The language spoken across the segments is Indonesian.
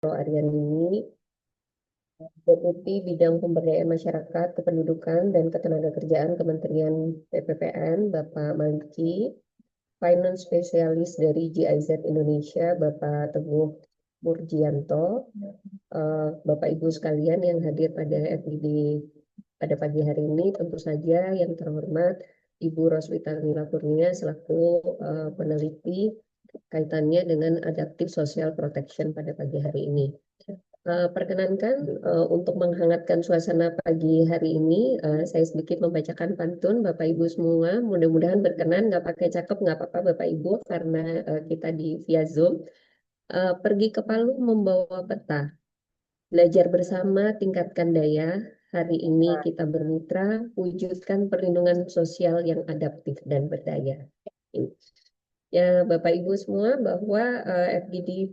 Aryani, Deputi Bidang Pemberdayaan Masyarakat, Kependudukan, dan Ketenagakerjaan Kementerian PPPN, Bapak Maliki, Finance Spesialis dari GIZ Indonesia, Bapak Teguh Murjianto, Bapak Ibu sekalian yang hadir pada FGD pada pagi hari ini, tentu saja yang terhormat Ibu Roswita Nila Kurnia selaku peneliti kaitannya dengan Adaptive Social Protection pada pagi hari ini. Perkenankan untuk menghangatkan suasana pagi hari ini, saya sedikit membacakan pantun Bapak Ibu semua. Mudah-mudahan berkenan, nggak pakai cakep, nggak apa-apa Bapak Ibu, karena kita di via Zoom. Pergi ke Palu membawa peta, belajar bersama, tingkatkan daya. Hari ini kita bermitra, wujudkan perlindungan sosial yang adaptif dan berdaya. Ya, Bapak Ibu semua, bahwa FGD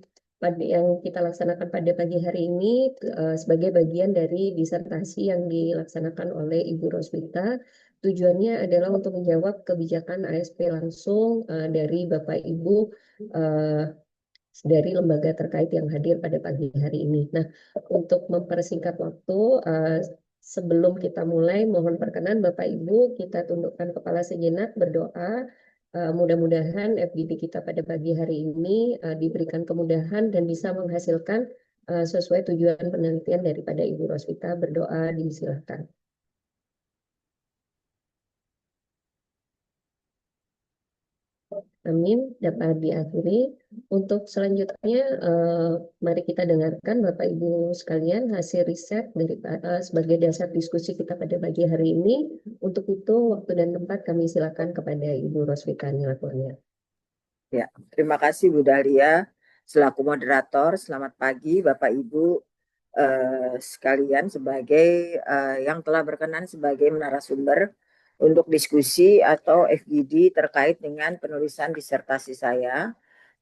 yang kita laksanakan pada pagi hari ini sebagai bagian dari disertasi yang dilaksanakan oleh Ibu Roswita. Tujuannya adalah untuk menjawab kebijakan ASP langsung dari Bapak Ibu uh, dari lembaga terkait yang hadir pada pagi hari ini. Nah, untuk mempersingkat waktu, sebelum kita mulai, mohon perkenan Bapak Ibu, kita tundukkan kepala sejenak, berdoa. Mudah-mudahan FGD kita pada pagi hari ini diberikan kemudahan dan bisa menghasilkan sesuai tujuan penelitian daripada Ibu Roswita. Berdoa, disilakan. Amin, dapat diakhiri. Untuk selanjutnya, mari kita dengarkan Bapak Ibu sekalian hasil riset dari sebagai dasar diskusi kita pada pagi hari ini. Untuk itu, waktu dan tempat kami silakan kepada Ibu Roswita Nila Kurnia. Ya, terima kasih Bu Dahlia selaku moderator. Selamat pagi Bapak Ibu sekalian sebagai yang telah berkenan sebagai narasumber untuk diskusi atau FGD terkait dengan penulisan disertasi saya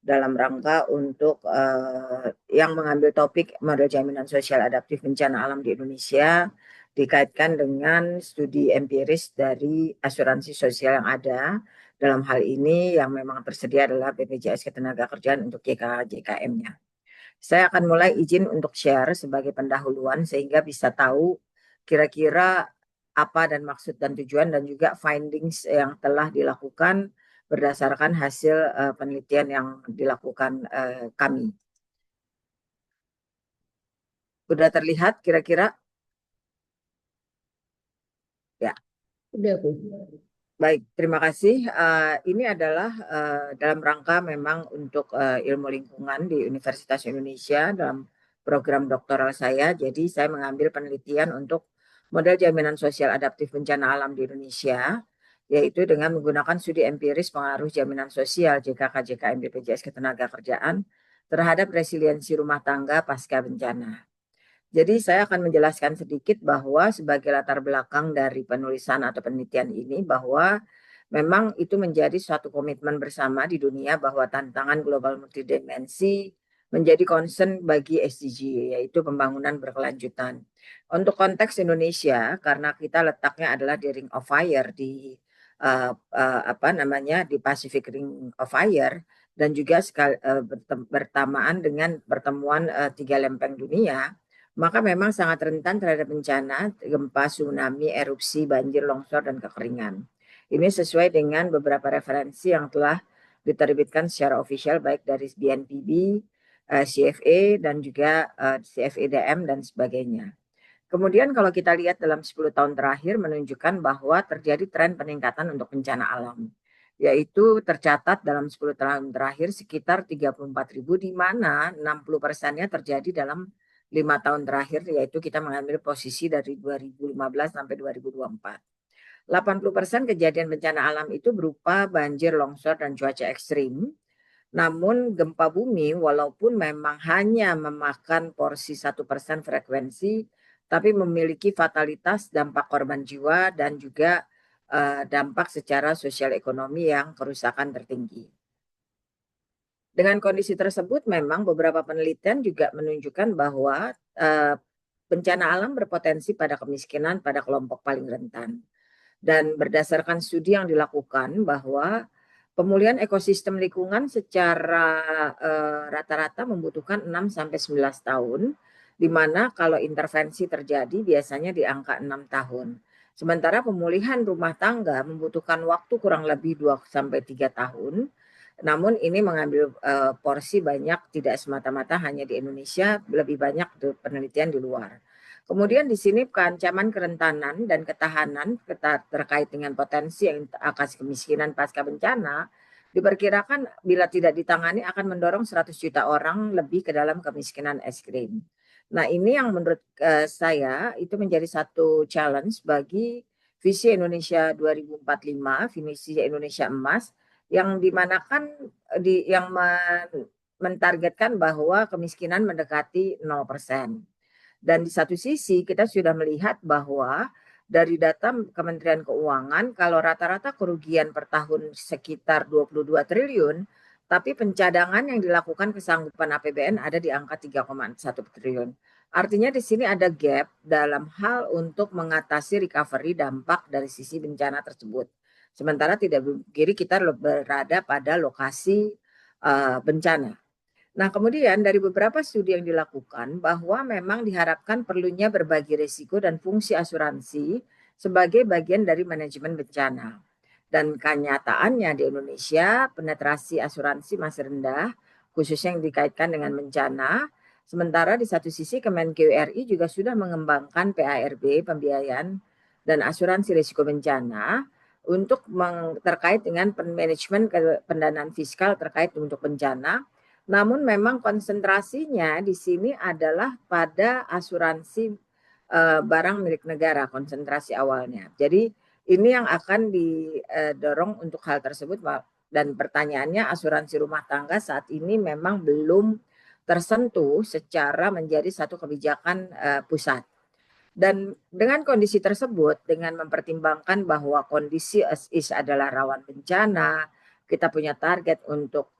dalam rangka untuk yang mengambil topik model jaminan sosial adaptif bencana alam di Indonesia dikaitkan dengan studi empiris dari asuransi sosial yang ada. Dalam hal ini yang memang tersedia adalah BPJS Ketenagakerjaan untuk JKM-nya. Saya akan mulai izin untuk share sebagai pendahuluan sehingga bisa tahu kira-kira apa dan maksud dan tujuan dan juga findings yang telah dilakukan berdasarkan hasil penelitian yang dilakukan kami. Sudah terlihat kira-kira? Ya. Sudah, Bu. Baik, terima kasih. Ini adalah dalam rangka memang untuk ilmu lingkungan di Universitas Indonesia dalam program doktoral saya. Jadi saya mengambil penelitian untuk model jaminan sosial adaptif bencana alam di Indonesia, yaitu dengan menggunakan studi empiris pengaruh jaminan sosial JKK, JKM, BPJS Ketenagakerjaan terhadap resiliensi rumah tangga pasca bencana. Jadi saya akan menjelaskan sedikit bahwa sebagai latar belakang dari penulisan atau penelitian ini bahwa memang itu menjadi suatu komitmen bersama di dunia bahwa tantangan global multidimensi menjadi concern bagi SDG, yaitu pembangunan berkelanjutan. Untuk konteks Indonesia, karena kita letaknya adalah di Ring of Fire di di Pacific Ring of Fire dan juga bertamaan dengan pertemuan tiga lempeng dunia, maka memang sangat rentan terhadap bencana, gempa, tsunami, erupsi, banjir, longsor, dan kekeringan. Ini sesuai dengan beberapa referensi yang telah diterbitkan secara ofisial baik dari BNPB, CFA, dan juga CFEDM dan sebagainya. Kemudian kalau kita lihat dalam 10 tahun terakhir menunjukkan bahwa terjadi tren peningkatan untuk bencana alam, yaitu tercatat dalam 10 tahun terakhir sekitar 34.000, di mana 60%-nya terjadi dalam 5 tahun terakhir, yaitu kita mengambil posisi dari 2015 sampai 2024. 80% kejadian bencana alam itu berupa banjir, longsor, dan cuaca ekstrim. Namun gempa bumi walaupun memang hanya memakan porsi 1% frekuensi, tapi memiliki fatalitas, dampak korban jiwa, dan juga dampak secara sosial ekonomi yang kerusakan tertinggi. Dengan kondisi tersebut memang beberapa penelitian juga menunjukkan bahwa bencana alam berpotensi pada kemiskinan pada kelompok paling rentan. Dan berdasarkan studi yang dilakukan bahwa Pemulihan ekosistem lingkungan secara rata-rata membutuhkan 6 sampai 11 tahun, di mana kalau intervensi terjadi biasanya di angka 6 tahun. Sementara pemulihan rumah tangga membutuhkan waktu kurang lebih 2 sampai 3 tahun. Namun ini mengambil porsi banyak, tidak semata-mata hanya di Indonesia, lebih banyak penelitian di luar. Kemudian di sini ancaman kerentanan dan ketahanan terkait dengan potensi yang akan kemiskinan pasca bencana diperkirakan bila tidak ditangani akan mendorong 100 juta orang lebih ke dalam kemiskinan ekstrim. Nah, ini yang menurut saya itu menjadi satu challenge bagi visi Indonesia 2045, visi Indonesia Emas yang dimanakan yang mentargetkan bahwa kemiskinan mendekati 0%. Dan di satu sisi kita sudah melihat bahwa dari data Kementerian Keuangan kalau rata-rata kerugian per tahun sekitar 22 triliun, tapi pencadangan yang dilakukan kesanggupan APBN ada di angka 3,1 triliun. Artinya di sini ada gap dalam hal untuk mengatasi recovery dampak dari sisi bencana tersebut. Sementara tidak kiri kita berada pada lokasi bencana. Nah, kemudian dari beberapa studi yang dilakukan bahwa memang diharapkan perlunya berbagi risiko dan fungsi asuransi sebagai bagian dari manajemen bencana. Dan kenyataannya di Indonesia penetrasi asuransi masih rendah, khususnya yang dikaitkan dengan bencana. Sementara di satu sisi Kemenkeu RI juga sudah mengembangkan PARB, pembiayaan dan asuransi risiko bencana untuk terkait dengan manajemen pendanaan fiskal terkait untuk bencana. Namun memang konsentrasinya di sini adalah pada asuransi barang milik negara, konsentrasi awalnya. Jadi ini yang akan didorong untuk hal tersebut. Dan pertanyaannya, asuransi rumah tangga saat ini memang belum tersentuh secara menjadi satu kebijakan pusat. Dan dengan kondisi tersebut, dengan mempertimbangkan bahwa kondisi as is adalah rawan bencana, kita punya target untuk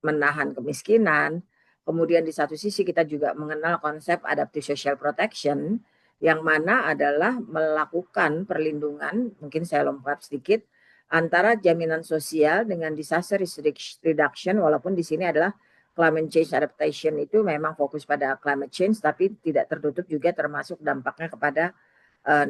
menahan kemiskinan. Kemudian di satu sisi kita juga mengenal konsep adaptive social protection yang mana adalah melakukan perlindungan, mungkin saya lompat sedikit, antara jaminan sosial dengan disaster risk reduction, walaupun di sini adalah climate change adaptation itu memang fokus pada climate change, tapi tidak tertutup juga termasuk dampaknya kepada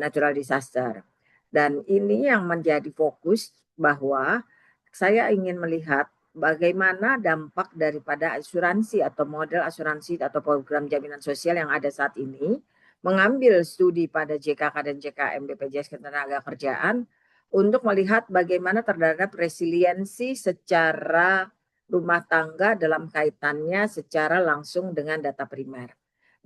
natural disaster. Dan ini yang menjadi fokus bahwa saya ingin melihat bagaimana dampak daripada asuransi atau model asuransi atau program jaminan sosial yang ada saat ini, mengambil studi pada JKK dan JKM BPJS Ketenagakerjaan untuk melihat bagaimana terhadap resiliensi secara rumah tangga dalam kaitannya secara langsung dengan data primer.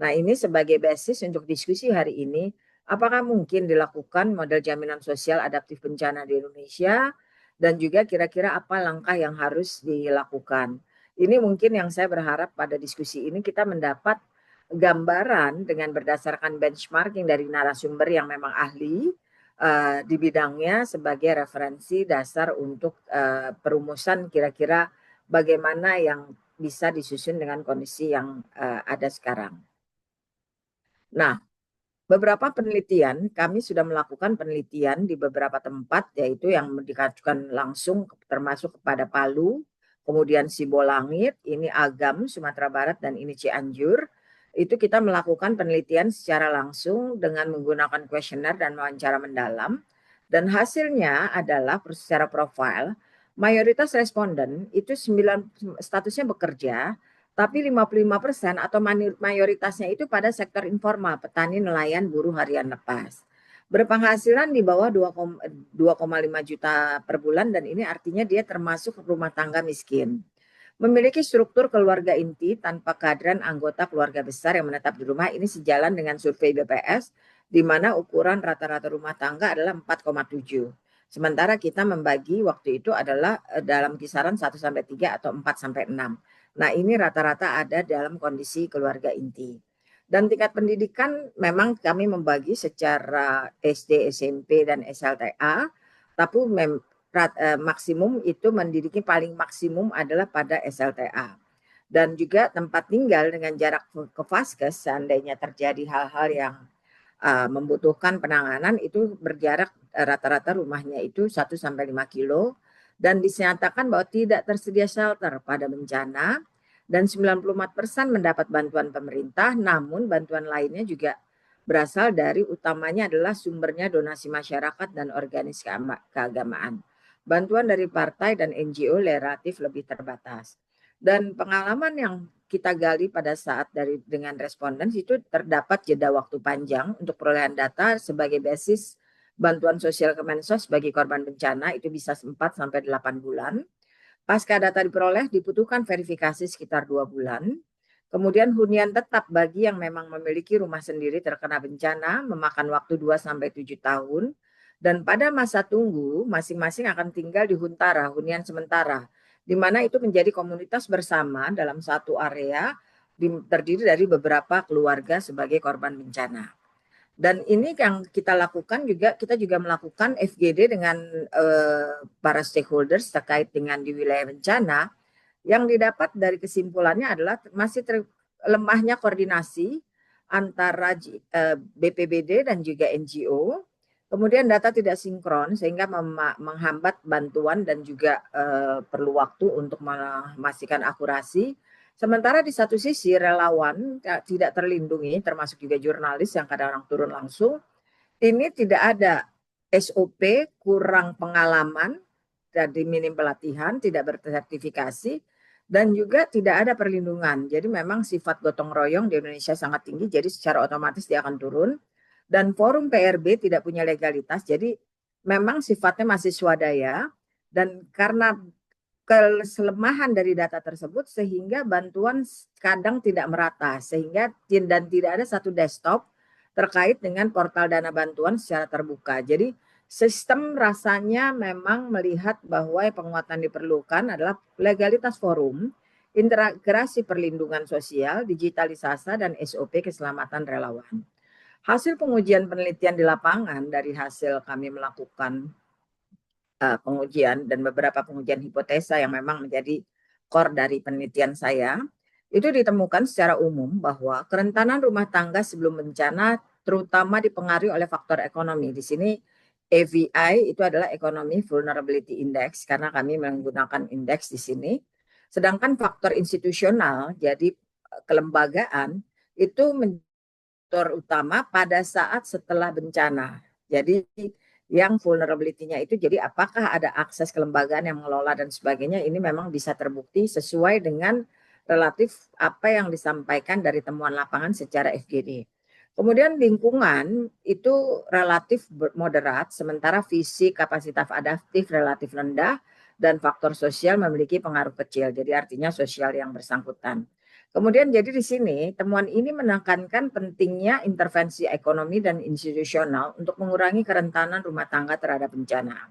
Nah, ini sebagai basis untuk diskusi hari ini, apakah mungkin dilakukan model jaminan sosial adaptif bencana di Indonesia? Dan juga kira-kira apa langkah yang harus dilakukan. Ini mungkin yang saya berharap pada diskusi ini kita mendapat gambaran dengan berdasarkan benchmarking dari narasumber yang memang ahli di bidangnya sebagai referensi dasar untuk perumusan kira-kira bagaimana yang bisa disusun dengan kondisi yang ada sekarang. Nah, beberapa penelitian, kami sudah melakukan penelitian di beberapa tempat, yaitu yang dikajukan langsung termasuk kepada Palu, kemudian Sibolangit, ini Agam, Sumatera Barat, dan ini Cianjur. Itu kita melakukan penelitian secara langsung dengan menggunakan kuesioner dan wawancara mendalam. Dan hasilnya adalah secara profil, mayoritas responden itu statusnya bekerja, tapi 55% atau mayoritasnya itu pada sektor informal, petani, nelayan, buruh harian lepas. Berpenghasilan di bawah 2,5 juta per bulan dan ini artinya dia termasuk rumah tangga miskin. Memiliki struktur keluarga inti tanpa kehadiran anggota keluarga besar yang menetap di rumah, ini sejalan dengan survei BPS di mana ukuran rata-rata rumah tangga adalah 4,7. Sementara kita membagi waktu itu adalah dalam kisaran 1 sampai 3 atau 4 sampai 6. Nah, ini rata-rata ada dalam kondisi keluarga inti. Dan tingkat pendidikan memang kami membagi secara SD, SMP, dan SLTA, tapi maksimum itu mendidiki paling maksimum adalah pada SLTA. Dan juga tempat tinggal dengan jarak ke vaskes seandainya terjadi hal-hal yang membutuhkan penanganan itu berjarak rata-rata rumahnya itu 1 sampai 5 kilo. dan dinyatakan bahwa tidak tersedia shelter pada bencana dan 94% mendapat bantuan pemerintah, namun bantuan lainnya juga berasal dari utamanya adalah sumbernya donasi masyarakat dan organisasi keagamaan. Bantuan dari partai dan NGO relatif lebih terbatas. Dan pengalaman yang kita gali pada saat dengan responden itu terdapat jeda waktu panjang untuk perolehan data sebagai basis bantuan sosial Kemensos bagi korban bencana itu bisa 4 sampai 8 bulan. Pasca data diperoleh dibutuhkan verifikasi sekitar 2 bulan. Kemudian hunian tetap bagi yang memang memiliki rumah sendiri terkena bencana memakan waktu 2 sampai 7 tahun. Dan pada masa tunggu masing-masing akan tinggal di huntara, hunian sementara, di mana itu menjadi komunitas bersama dalam satu area terdiri dari beberapa keluarga sebagai korban bencana. Dan ini yang kita lakukan juga, kita juga melakukan FGD dengan para stakeholders terkait dengan di wilayah bencana. Yang didapat dari kesimpulannya adalah masih lemahnya koordinasi antara BPBD dan juga NGO. Kemudian data tidak sinkron sehingga menghambat bantuan dan juga perlu waktu untuk memastikan akurasi. Sementara di satu sisi relawan tidak terlindungi, termasuk juga jurnalis yang kadang-kadang turun langsung. Ini tidak ada SOP, kurang pengalaman, jadi minim pelatihan, tidak bersertifikasi, dan juga tidak ada perlindungan. Jadi memang sifat gotong royong di Indonesia sangat tinggi, jadi secara otomatis dia akan turun. Dan forum PRB tidak punya legalitas, jadi memang sifatnya masih swadaya. Dan karena kelemahan dari data tersebut sehingga bantuan kadang tidak merata sehingga dan tidak ada satu desktop terkait dengan portal dana bantuan secara terbuka. Jadi sistem rasanya memang melihat bahwa penguatan diperlukan adalah legalitas forum, integrasi perlindungan sosial, digitalisasi dan SOP keselamatan relawan. Hasil pengujian penelitian di lapangan dari hasil kami melakukan pengujian dan beberapa pengujian hipotesa yang memang menjadi core dari penelitian saya, itu ditemukan secara umum bahwa kerentanan rumah tangga sebelum bencana terutama dipengaruhi oleh faktor ekonomi. Di sini EVI itu adalah Economy Vulnerability Index karena kami menggunakan indeks di sini. Sedangkan faktor institusional, jadi kelembagaan, itu faktor utama pada saat setelah bencana. Jadi yang vulnerability-nya itu jadi apakah ada akses kelembagaan yang mengelola dan sebagainya, ini memang bisa terbukti sesuai dengan relatif apa yang disampaikan dari temuan lapangan secara FGD. Kemudian lingkungan itu relatif moderat, sementara fisik kapasitas adaptif relatif rendah dan faktor sosial memiliki pengaruh kecil. Jadi artinya sosial yang bersangkutan. Kemudian jadi di sini temuan ini menekankan pentingnya intervensi ekonomi dan institusional untuk mengurangi kerentanan rumah tangga terhadap bencana.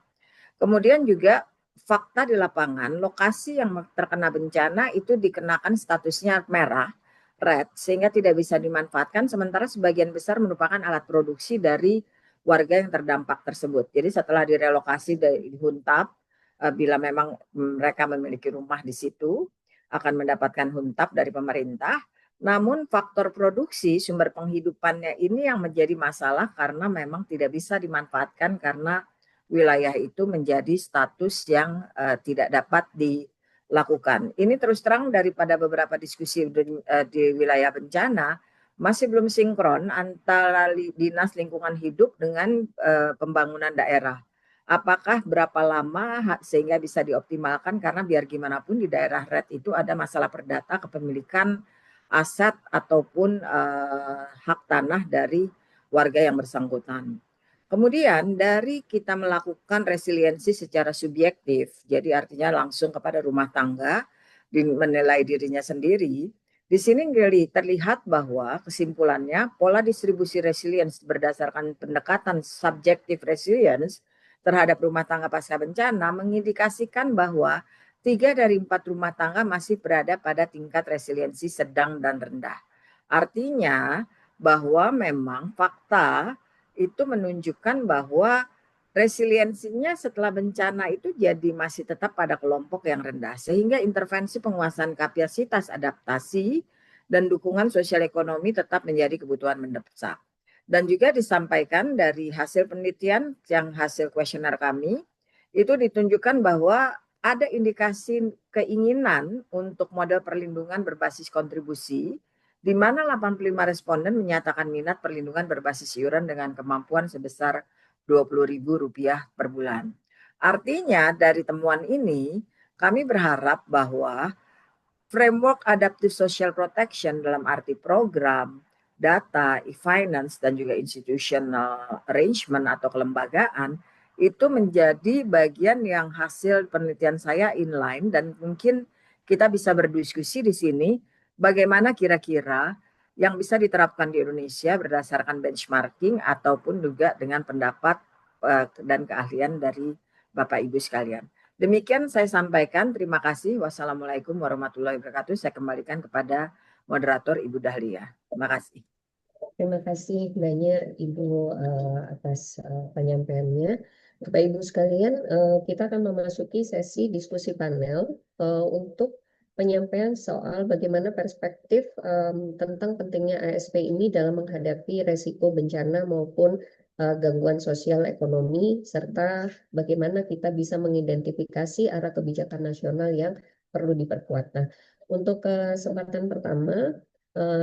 Kemudian juga fakta di lapangan, lokasi yang terkena bencana itu dikenakan statusnya merah, red, sehingga tidak bisa dimanfaatkan, sementara sebagian besar merupakan alat produksi dari warga yang terdampak tersebut. Jadi setelah direlokasi dari Huntap, bila memang mereka memiliki rumah di situ, akan mendapatkan huntap dari pemerintah. Namun faktor produksi sumber penghidupannya ini yang menjadi masalah karena memang tidak bisa dimanfaatkan karena wilayah itu menjadi status yang tidak dapat dilakukan. Ini terus terang daripada beberapa diskusi di wilayah bencana masih belum sinkron antara Dinas Lingkungan Hidup dengan pembangunan daerah. Apakah berapa lama sehingga bisa dioptimalkan karena biar gimana pun di daerah red itu ada masalah perdata kepemilikan aset ataupun hak tanah dari warga yang bersangkutan. Kemudian dari kita melakukan resiliensi secara subjektif, jadi artinya langsung kepada rumah tangga menilai dirinya sendiri. Di sini terlihat bahwa kesimpulannya pola distribusi resilience berdasarkan pendekatan subjektif resilience terhadap rumah tangga pasca bencana mengindikasikan bahwa 3 dari 4 rumah tangga masih berada pada tingkat resiliensi sedang dan rendah. Artinya bahwa memang fakta itu menunjukkan bahwa resiliensinya setelah bencana itu jadi masih tetap pada kelompok yang rendah. Sehingga intervensi penguasaan kapasitas adaptasi dan dukungan sosial ekonomi tetap menjadi kebutuhan mendesak. Dan juga disampaikan dari hasil penelitian yang hasil kuesioner kami, itu ditunjukkan bahwa ada indikasi keinginan untuk model perlindungan berbasis kontribusi, di mana 85 responden menyatakan minat perlindungan berbasis iuran dengan kemampuan sebesar Rp20.000 per bulan. Artinya dari temuan ini, kami berharap bahwa framework adaptive social protection dalam arti program, data, e-finance, dan juga institutional arrangement atau kelembagaan itu menjadi bagian yang hasil penelitian saya inline, dan mungkin kita bisa berdiskusi di sini bagaimana kira-kira yang bisa diterapkan di Indonesia berdasarkan benchmarking ataupun juga dengan pendapat dan keahlian dari Bapak Ibu sekalian. Demikian saya sampaikan. Terima kasih. Wassalamualaikum warahmatullahi wabarakatuh. Saya kembalikan kepada moderator Ibu Dahlia. Terima kasih. Terima kasih banyak Ibu atas penyampaiannya. Bapak Ibu sekalian, kita akan memasuki sesi diskusi panel untuk penyampaian soal bagaimana perspektif tentang pentingnya ASP ini dalam menghadapi resiko bencana maupun gangguan sosial ekonomi, serta bagaimana kita bisa mengidentifikasi arah kebijakan nasional yang perlu diperkuat. Nah, untuk kesempatan pertama,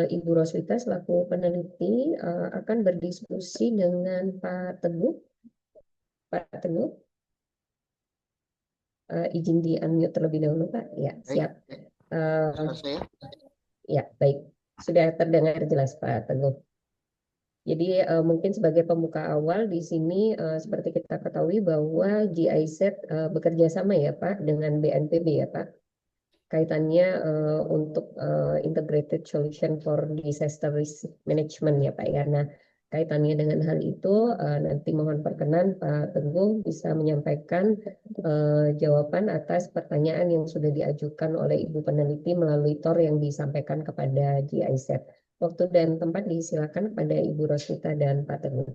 Ibu Roswita selaku peneliti akan berdiskusi dengan Pak Teguh. Pak Teguh, izin di unmute terlebih dahulu, Pak. Ya, siap. Ya, baik. Sudah terdengar jelas, Pak Teguh. Jadi mungkin sebagai pembuka awal di sini seperti kita ketahui bahwa GIZ bekerja sama ya Pak dengan BNPB ya Pak. Kaitannya untuk integrated solution for disaster risk management ya Pak ya. Nah, kaitannya dengan hal itu nanti mohon perkenan Pak Teguh bisa menyampaikan jawaban atas pertanyaan yang sudah diajukan oleh Ibu peneliti melalui TOR yang disampaikan kepada GIZ. Waktu dan tempat disilakan kepada Ibu Roswita dan Pak Teguh.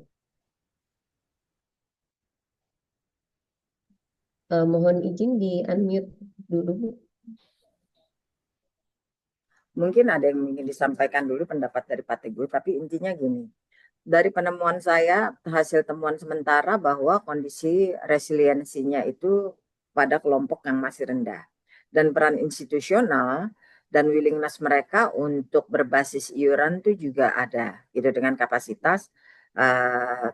Mohon izin di unmute dulu, Bu. Mungkin ada yang ingin disampaikan dulu pendapat dari Pak Teguh, tapi intinya gini. Dari penemuan saya, hasil temuan sementara bahwa kondisi resiliensinya itu pada kelompok yang masih rendah. Dan peran institusional dan willingness mereka untuk berbasis iuran itu juga ada, gitu, dengan kapasitas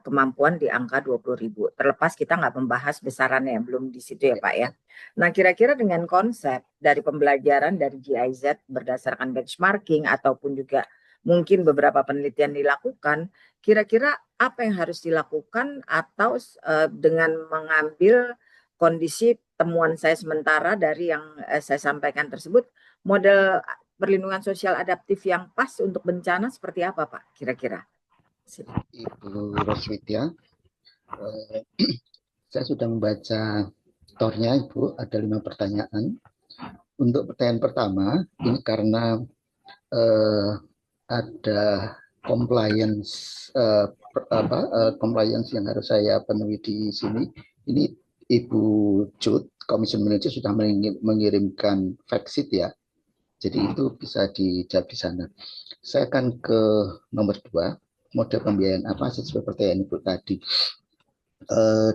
kemampuan di angka 20.000. Terlepas kita nggak membahas besarannya, belum di situ ya Pak ya. Nah, kira-kira dengan konsep dari pembelajaran dari GIZ berdasarkan benchmarking ataupun juga mungkin beberapa penelitian dilakukan, kira-kira apa yang harus dilakukan atau dengan mengambil kondisi temuan saya sementara dari yang saya sampaikan tersebut, model perlindungan sosial adaptif yang pas untuk bencana seperti apa Pak kira-kira? Ibu Roswita, saya sudah membaca tornya Ibu, ada 5 pertanyaan. Untuk pertanyaan pertama, ini karena ada compliance compliance yang harus saya penuhi di sini. Ini Ibu Cut, Commission Manager sudah mengirimkan fact sheet ya. Jadi itu bisa dijawab di sana. Saya akan ke nomor 2, model pembiayaan apa sesuai pertanyaan Ibu tadi.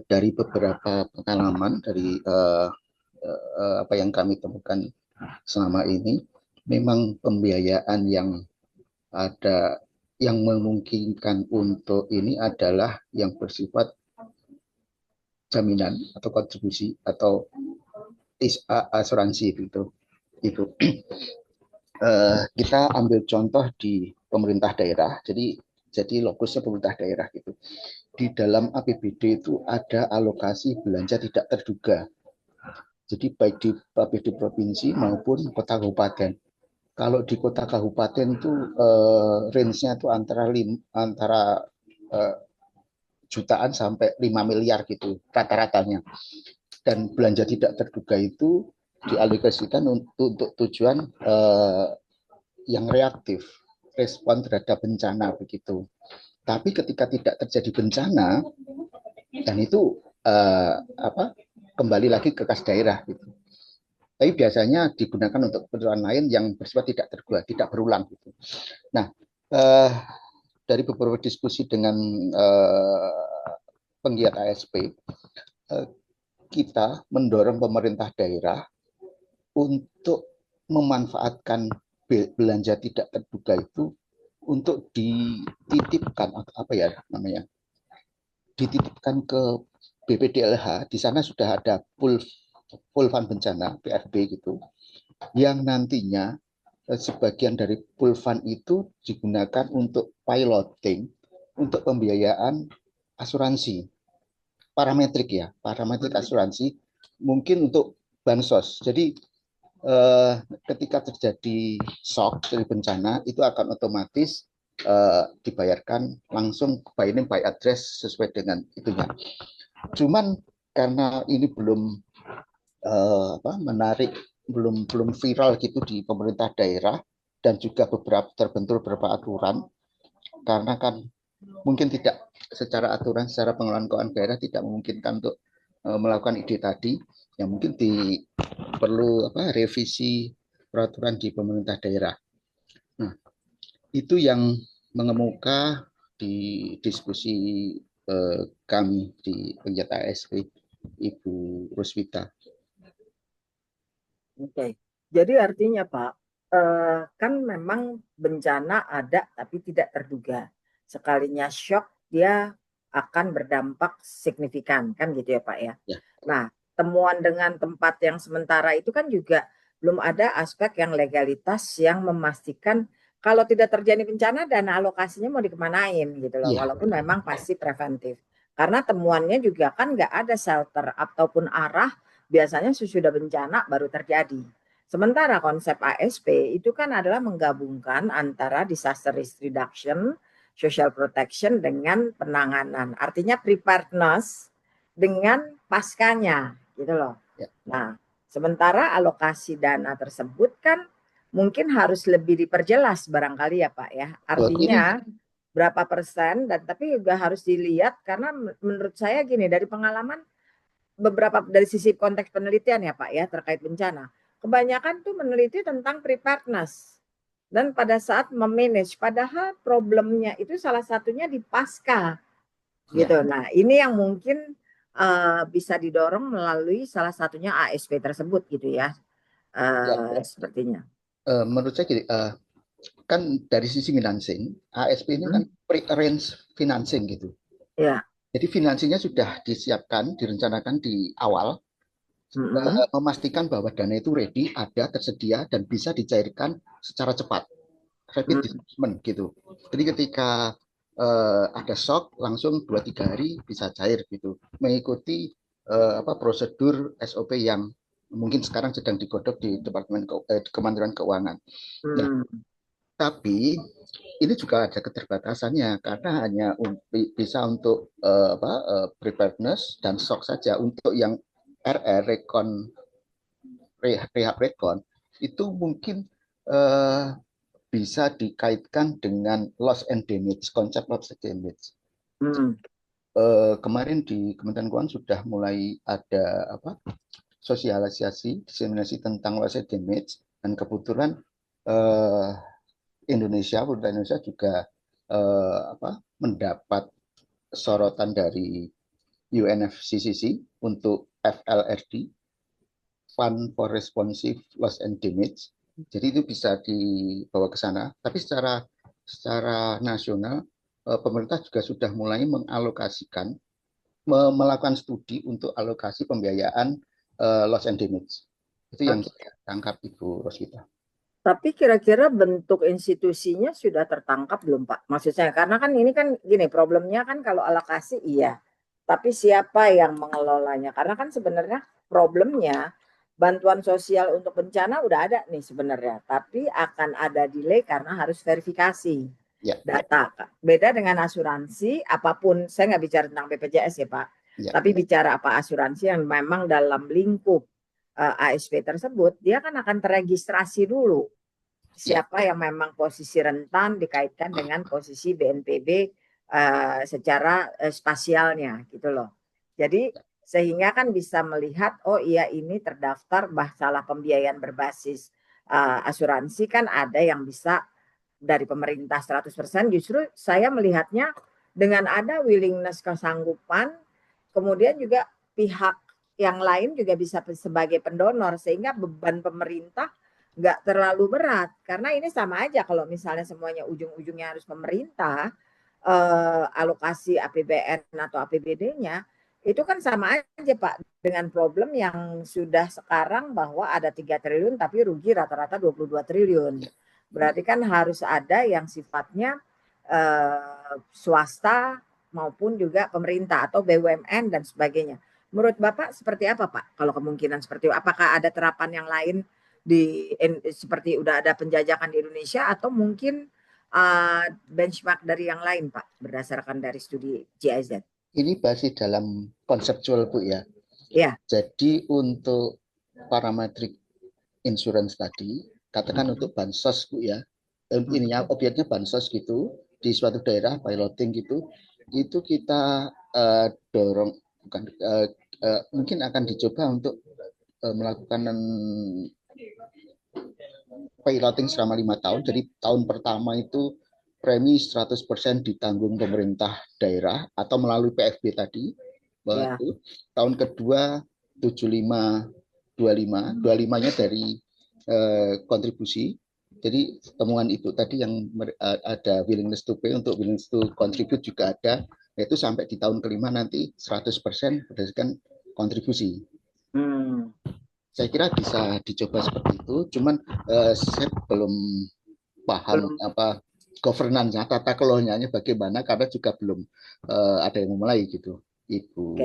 Dari beberapa pengalaman dari apa yang kami temukan selama ini, memang pembiayaan yang ada yang memungkinkan untuk ini adalah yang bersifat jaminan atau kontribusi atau asuransi itu. Itu kita ambil contoh di pemerintah daerah. Jadi lokusnya pemerintah daerah gitu. Di dalam APBD itu ada alokasi belanja tidak terduga. Jadi baik di APBD provinsi maupun kota kabupaten. Kalau di kota kabupaten itu range-nya itu antara jutaan sampai 5 miliar gitu rata-ratanya. Dan belanja tidak terduga itu dialokasikan untuk tujuan yang reaktif, respon terhadap bencana begitu. Tapi ketika tidak terjadi bencana, dan itu kembali lagi ke kas daerah gitu. Tapi biasanya digunakan untuk keperluan lain yang bersifat tidak terduga, tidak berulang gitu. Nah, dari beberapa diskusi dengan penggiat ASP, kita mendorong pemerintah daerah untuk memanfaatkan belanja tidak terduga itu untuk dititipkan apa ya namanya, dititipkan ke BPDLH. Di sana sudah ada pool fund bencana PFB gitu, yang nantinya sebagian dari pool fund itu digunakan untuk piloting, untuk pembiayaan asuransi parametrik ya, parametrik asuransi mungkin untuk bansos. Jadi ketika terjadi shock dari bencana itu akan otomatis dibayarkan langsung by name by address sesuai dengan itunya. Cuman karena ini belum menarik, belum viral gitu di pemerintah daerah, dan juga terbentur beberapa aturan, karena kan mungkin tidak secara aturan, secara pengelolaan keuangan daerah tidak memungkinkan untuk melakukan ide tadi, yang mungkin perlu revisi peraturan di pemerintah daerah. Nah, itu yang mengemuka di diskusi kami di pegiat ASP, Ibu Roswita. Oke, jadi artinya Pak, kan memang bencana ada tapi tidak terduga. Sekalinya shock dia akan berdampak signifikan, kan gitu ya Pak ya. Ya. Nah, temuan dengan tempat yang sementara itu kan juga belum ada aspek yang legalitas yang memastikan kalau tidak terjadi bencana dana alokasinya mau dikemanain gitu loh. Ya. Walaupun memang pasti preventif. Karena temuannya juga kan nggak ada shelter ataupun arah, biasanya sesudah bencana baru terjadi. Sementara konsep ASP itu kan adalah menggabungkan antara disaster risk reduction, social protection dengan penanganan. Artinya preparedness dengan paskanya gitu loh. Ya. Nah, sementara alokasi dana tersebut kan mungkin harus lebih diperjelas barangkali ya Pak ya. Artinya berapa persen, dan tapi juga harus dilihat karena menurut saya gini, dari pengalaman beberapa dari sisi konteks penelitian ya Pak ya terkait bencana, kebanyakan tuh meneliti tentang preparedness dan pada saat memanage, padahal problemnya itu salah satunya di pasca gitu. Nah ini yang mungkin bisa didorong melalui salah satunya ASP tersebut gitu ya, sepertinya. Menurut saya gini, kan dari sisi financing, ASP ini kan pre-arrange financing gitu. Ya. Jadi finansinya sudah disiapkan, direncanakan di awal, memastikan bahwa dana itu ready, ada, tersedia, dan bisa dicairkan secara cepat, rapid disbursement gitu. Jadi ketika ada shock, langsung 2-3 hari bisa cair gitu, mengikuti prosedur SOP yang mungkin sekarang sedang digodok di Kementerian Keuangan. Nah, tapi ini juga ada keterbatasannya karena hanya bisa untuk preparedness dan shock saja. Untuk yang RR rehab recon itu mungkin bisa dikaitkan dengan loss and damage, konsep loss and damage. Kemarin di Kementerian Keuangan sudah mulai ada sosialisasi, diseminasi tentang loss and damage, dan kebetulan pemerintah Indonesia juga mendapat sorotan dari UNFCCC untuk FLRD, Fund for Responsive Loss and Damage. Jadi itu bisa dibawa ke sana. Tapi secara nasional pemerintah juga sudah mulai mengalokasikan, melakukan studi untuk alokasi pembiayaan loss and damage. Itu yang saya tangkap Ibu Roswita. Tapi kira-kira bentuk institusinya sudah tertangkap belum Pak? Maksud saya, karena kan ini kan gini, problemnya kan kalau alokasi iya, tapi siapa yang mengelolanya? Karena kan sebenarnya problemnya bantuan sosial untuk bencana udah ada nih sebenarnya, tapi akan ada delay karena harus verifikasi data. Beda dengan asuransi, apapun, saya nggak bicara tentang BPJS ya Pak, tapi bicara apa asuransi yang memang dalam lingkup ASP tersebut, dia kan akan terregistrasi dulu siapa yang memang posisi rentan dikaitkan dengan posisi BNPB secara spasialnya gitu loh. Jadi sehingga kan bisa melihat, oh iya ini terdaftar masalah pembiayaan berbasis asuransi kan ada yang bisa dari pemerintah 100%. Justru saya melihatnya dengan ada willingness, kesanggupan, kemudian juga pihak yang lain juga bisa sebagai pendonor, sehingga beban pemerintah nggak terlalu berat. Karena ini sama aja kalau misalnya semuanya ujung-ujungnya harus pemerintah alokasi APBN atau APBD-nya, itu kan sama aja Pak dengan problem yang sudah sekarang bahwa ada 3 triliun tapi rugi rata-rata 22 triliun. Berarti kan harus ada yang sifatnya swasta maupun juga pemerintah atau BUMN dan sebagainya. Menurut Bapak seperti apa Pak? Kalau kemungkinan seperti itu, apakah ada terapan yang lain seperti udah ada penjajakan di Indonesia atau mungkin benchmark dari yang lain Pak berdasarkan dari studi GIZ? Ini masih dalam konseptual Bu ya. Ya. Jadi untuk parametric insurance tadi, katakan untuk bansos Bu ya, ininya objeknya bansos gitu di suatu daerah piloting gitu, itu kita dorong bukan mungkin akan dicoba untuk melakukan piloting selama 5 tahun. Jadi tahun pertama itu premi 100% ditanggung pemerintah daerah atau melalui PFB tadi. Ya. Itu. Tahun kedua 75 25-nya dari kontribusi. Jadi temuan Ibu tadi yang ada willingness to pay untuk willingness to contribute juga ada, yaitu sampai di tahun kelima nanti 100% berdasarkan kontribusi. Saya kira bisa dicoba seperti itu, cuman saya belum paham apa governance-nya, tata kelolanya bagaimana, karena juga belum ada yang memulai gitu, Ibu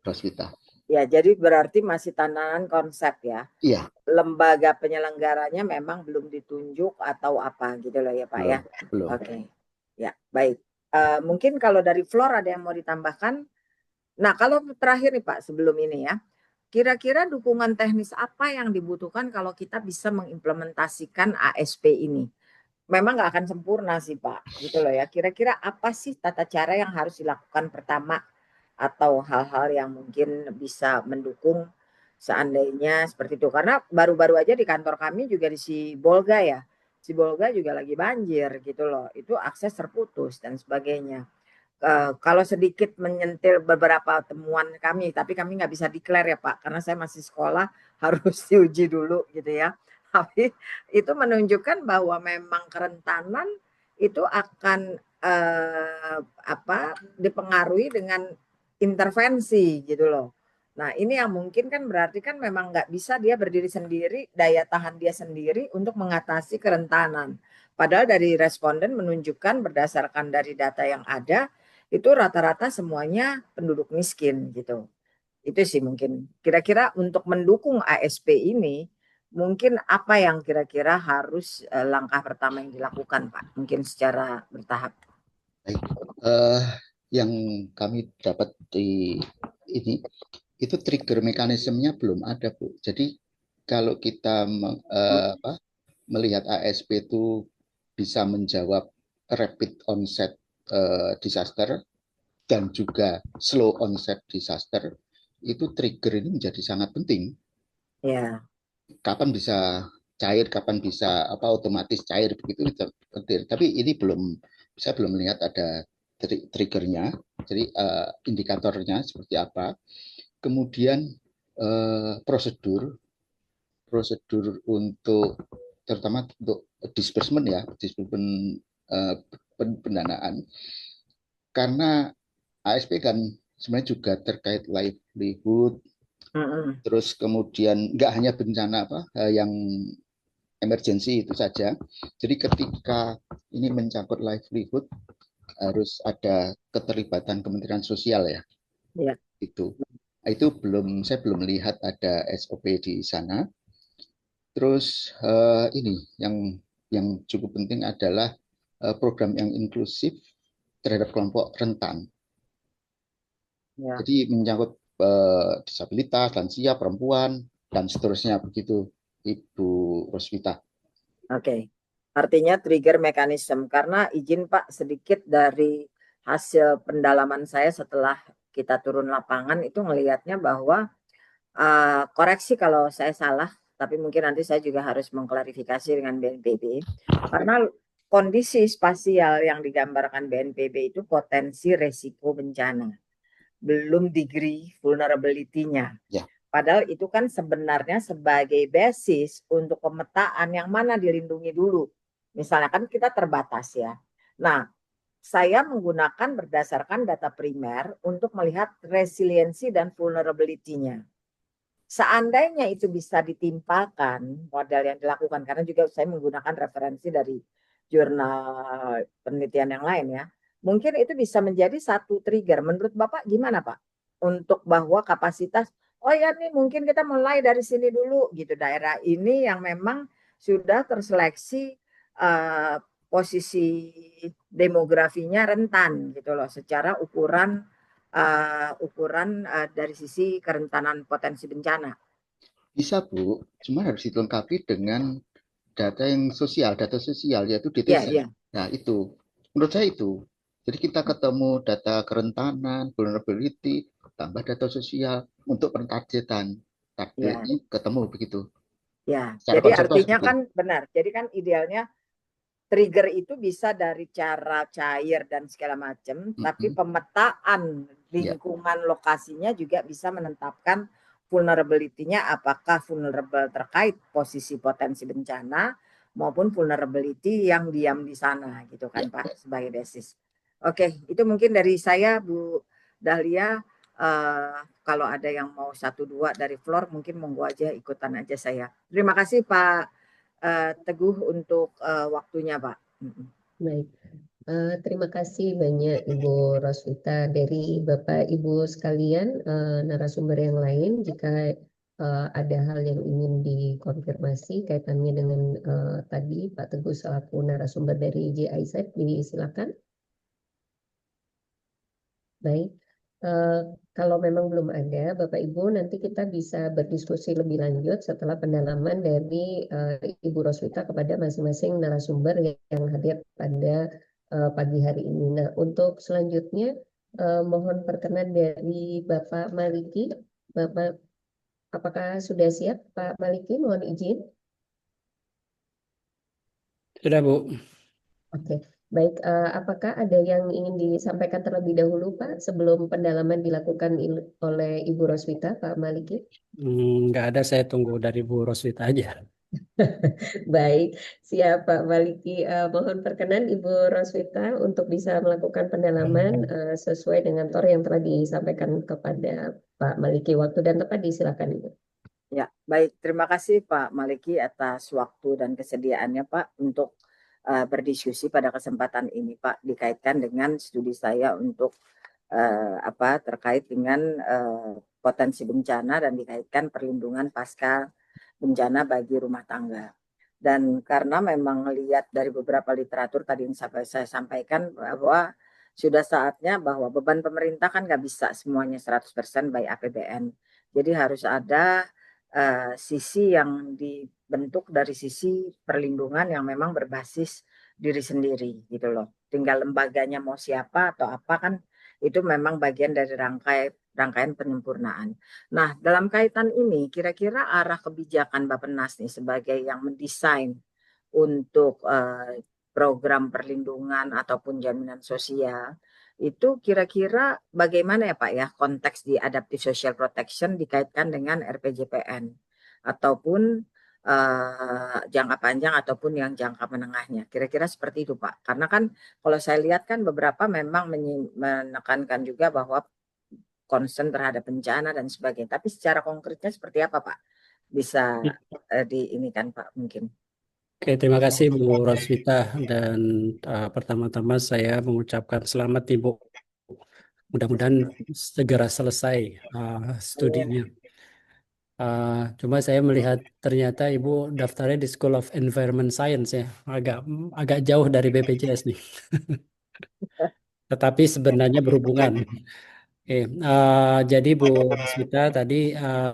Roswita. Ya, jadi berarti masih tanaman konsep ya. Iya. Lembaga penyelenggaranya memang belum ditunjuk atau apa gitu loh ya Pak ya. Belum. Oke. Ya, baik. Mungkin kalau dari Flor ada yang mau ditambahkan. Nah, kalau terakhir nih Pak sebelum ini ya. Kira-kira dukungan teknis apa yang dibutuhkan kalau kita bisa mengimplementasikan ASP ini? Memang nggak akan sempurna sih Pak, gitu loh ya. Kira-kira apa sih tata cara yang harus dilakukan pertama atau hal-hal yang mungkin bisa mendukung seandainya seperti itu? Karena baru-baru aja di kantor kami juga di Sibolga ya, Sibolga juga lagi banjir gitu loh. Itu akses terputus dan sebagainya. Kalau sedikit menyentil beberapa temuan kami, tapi kami nggak bisa declare ya Pak, karena saya masih sekolah harus diuji dulu gitu ya. Tapi itu menunjukkan bahwa memang kerentanan itu akan dipengaruhi dengan intervensi gitu loh. Nah ini yang mungkin kan berarti kan memang nggak bisa dia berdiri sendiri, daya tahan dia sendiri untuk mengatasi kerentanan. Padahal dari responden menunjukkan berdasarkan dari data yang ada, itu rata-rata semuanya penduduk miskin gitu. Itu sih mungkin. Kira-kira untuk mendukung ASP ini, mungkin apa yang kira-kira harus langkah pertama yang dilakukan Pak? Mungkin secara bertahap. Baik. Yang kami dapat di ini, itu trigger mekanismenya belum ada Bu. Jadi kalau kita melihat ASP itu bisa menjawab rapid onset disaster dan juga slow onset disaster, itu trigger ini menjadi sangat penting. Ya. Kapan bisa cair, kapan bisa otomatis cair begitu penting. Tapi ini saya belum melihat ada triggernya, jadi indikatornya seperti apa. Kemudian prosedur untuk terutama untuk disbursement ya, disbursement pendanaan, karena ASP kan sebenarnya juga terkait livelihood, terus kemudian nggak hanya bencana yang emergensi itu saja. Jadi ketika ini mencangkut livelihood harus ada keterlibatan Kementerian Sosial ya. Ya. Itu saya belum lihat ada SOP di sana. Terus ini yang cukup penting adalah program yang inklusif terhadap kelompok rentan. Ya. Jadi menyangkut disabilitas, lansia, perempuan, dan seterusnya begitu, Ibu Roswita. Oke. Artinya trigger mekanisme, karena izin Pak sedikit dari hasil pendalaman saya setelah kita turun lapangan itu ngelihatnya bahwa koreksi kalau saya salah, tapi mungkin nanti saya juga harus mengklarifikasi dengan BNPB, karena kondisi spasial yang digambarkan BNPB itu potensi resiko bencana, belum degree vulnerability-nya. Ya. Padahal itu kan sebenarnya sebagai basis untuk pemetaan yang mana dilindungi dulu. Misalnya kan kita terbatas ya. Nah, saya menggunakan berdasarkan data primer untuk melihat resiliensi dan vulnerability-nya. Seandainya itu bisa ditimpalkan model yang dilakukan, karena juga saya menggunakan referensi dari jurnal penelitian yang lain ya, mungkin itu bisa menjadi satu trigger. Menurut Bapak gimana Pak? Untuk bahwa kapasitas, oh ya nih mungkin kita mulai dari sini dulu gitu, daerah ini yang memang sudah terseleksi posisi demografinya rentan gitu loh, secara ukuran dari sisi kerentanan potensi bencana. Bisa Bu, cuma harus dilengkapi dengan data sosial yaitu Iya, DTZ. iya, Nah, itu menurut saya itu. Jadi kita ketemu data kerentanan, vulnerability, tambah data sosial untuk pentargetan. iya, Targetnya ketemu begitu. ya. Secara Jadi konseptual artinya seperti itu. kan benar. Jadi kan idealnya trigger itu bisa dari cara cair dan segala macam, tapi Mm-mm. pemetaan Ya, lingkungan lokasinya juga bisa menetapkan vulnerability-nya, apakah vulnerable terkait posisi potensi bencana maupun vulnerability yang diam di sana gitu ya. kan Pak, sebagai basis. Oke, itu mungkin dari saya Bu Dahlia. Kalau ada yang mau satu dua dari floor mungkin monggo aja, ikutan aja saya. Terima kasih Pak Teguh untuk waktunya Pak. Baik. Terima kasih banyak Ibu Roswita, dari Bapak Ibu sekalian, narasumber yang lain. Jika ada hal yang ingin dikonfirmasi kaitannya dengan tadi Pak Teguh selaku narasumber dari GIZ, disilakan. Baik, Eh, kalau memang belum ada, Bapak Ibu, nanti kita bisa berdiskusi lebih lanjut setelah pendalaman dari Ibu Roswita kepada masing-masing narasumber yang hadir pada pagi hari ini. Nah, untuk selanjutnya, mohon perkenan dari Bapak Maliki. Bapak, apakah sudah siap, Pak Maliki? Mohon izin. Sudah, Bu. Oke, baik. Apakah ada yang ingin disampaikan terlebih dahulu, Pak, sebelum pendalaman dilakukan oleh Ibu Roswita, Pak Maliki? Nggak ada, saya tunggu dari Bu Roswita aja. Baik, siap Pak Maliki. Mohon perkenan Ibu Roswita untuk bisa melakukan pendalaman sesuai dengan TOR yang telah disampaikan kepada Pak Maliki. Waktu dan tempat disilakan, Ibu. Ya, baik. Terima kasih Pak Maliki atas waktu dan kesediaannya Pak untuk berdiskusi pada kesempatan ini Pak, dikaitkan dengan studi saya untuk terkait dengan potensi bencana dan dikaitkan perlindungan pasca bencana bagi rumah tangga. Dan karena memang melihat dari beberapa literatur tadi yang saya sampaikan bahwa sudah saatnya bahwa beban pemerintah kan nggak bisa semuanya 100% by APBN. Jadi harus ada sisi yang dibentuk dari sisi perlindungan yang memang berbasis diri sendiri gitu loh. Tinggal lembaganya mau siapa atau apa kan itu memang bagian dari rangkaian penyempurnaan. Nah, dalam kaitan ini kira-kira arah kebijakan Bappenas nih sebagai yang mendesain untuk program perlindungan ataupun jaminan sosial itu kira-kira bagaimana ya Pak ya konteks di adaptive social protection dikaitkan dengan RPJPN ataupun jangka panjang ataupun yang jangka menengahnya. Kira-kira seperti itu Pak. Karena kan kalau saya lihat kan beberapa memang menekankan juga bahwa concern terhadap bencana dan sebagainya. Tapi secara konkretnya seperti apa Pak? Bisa diinikan Pak mungkin. Oke, terima kasih Bu Roswita. Dan pertama-tama saya mengucapkan selamat Ibu. Mudah-mudahan segera selesai studinya. Cuma saya melihat ternyata Ibu daftarnya di School of Environment Science ya. Agak jauh dari BPJS nih. Tetapi sebenarnya berhubungan. Oke, jadi Bu Roswita tadi uh,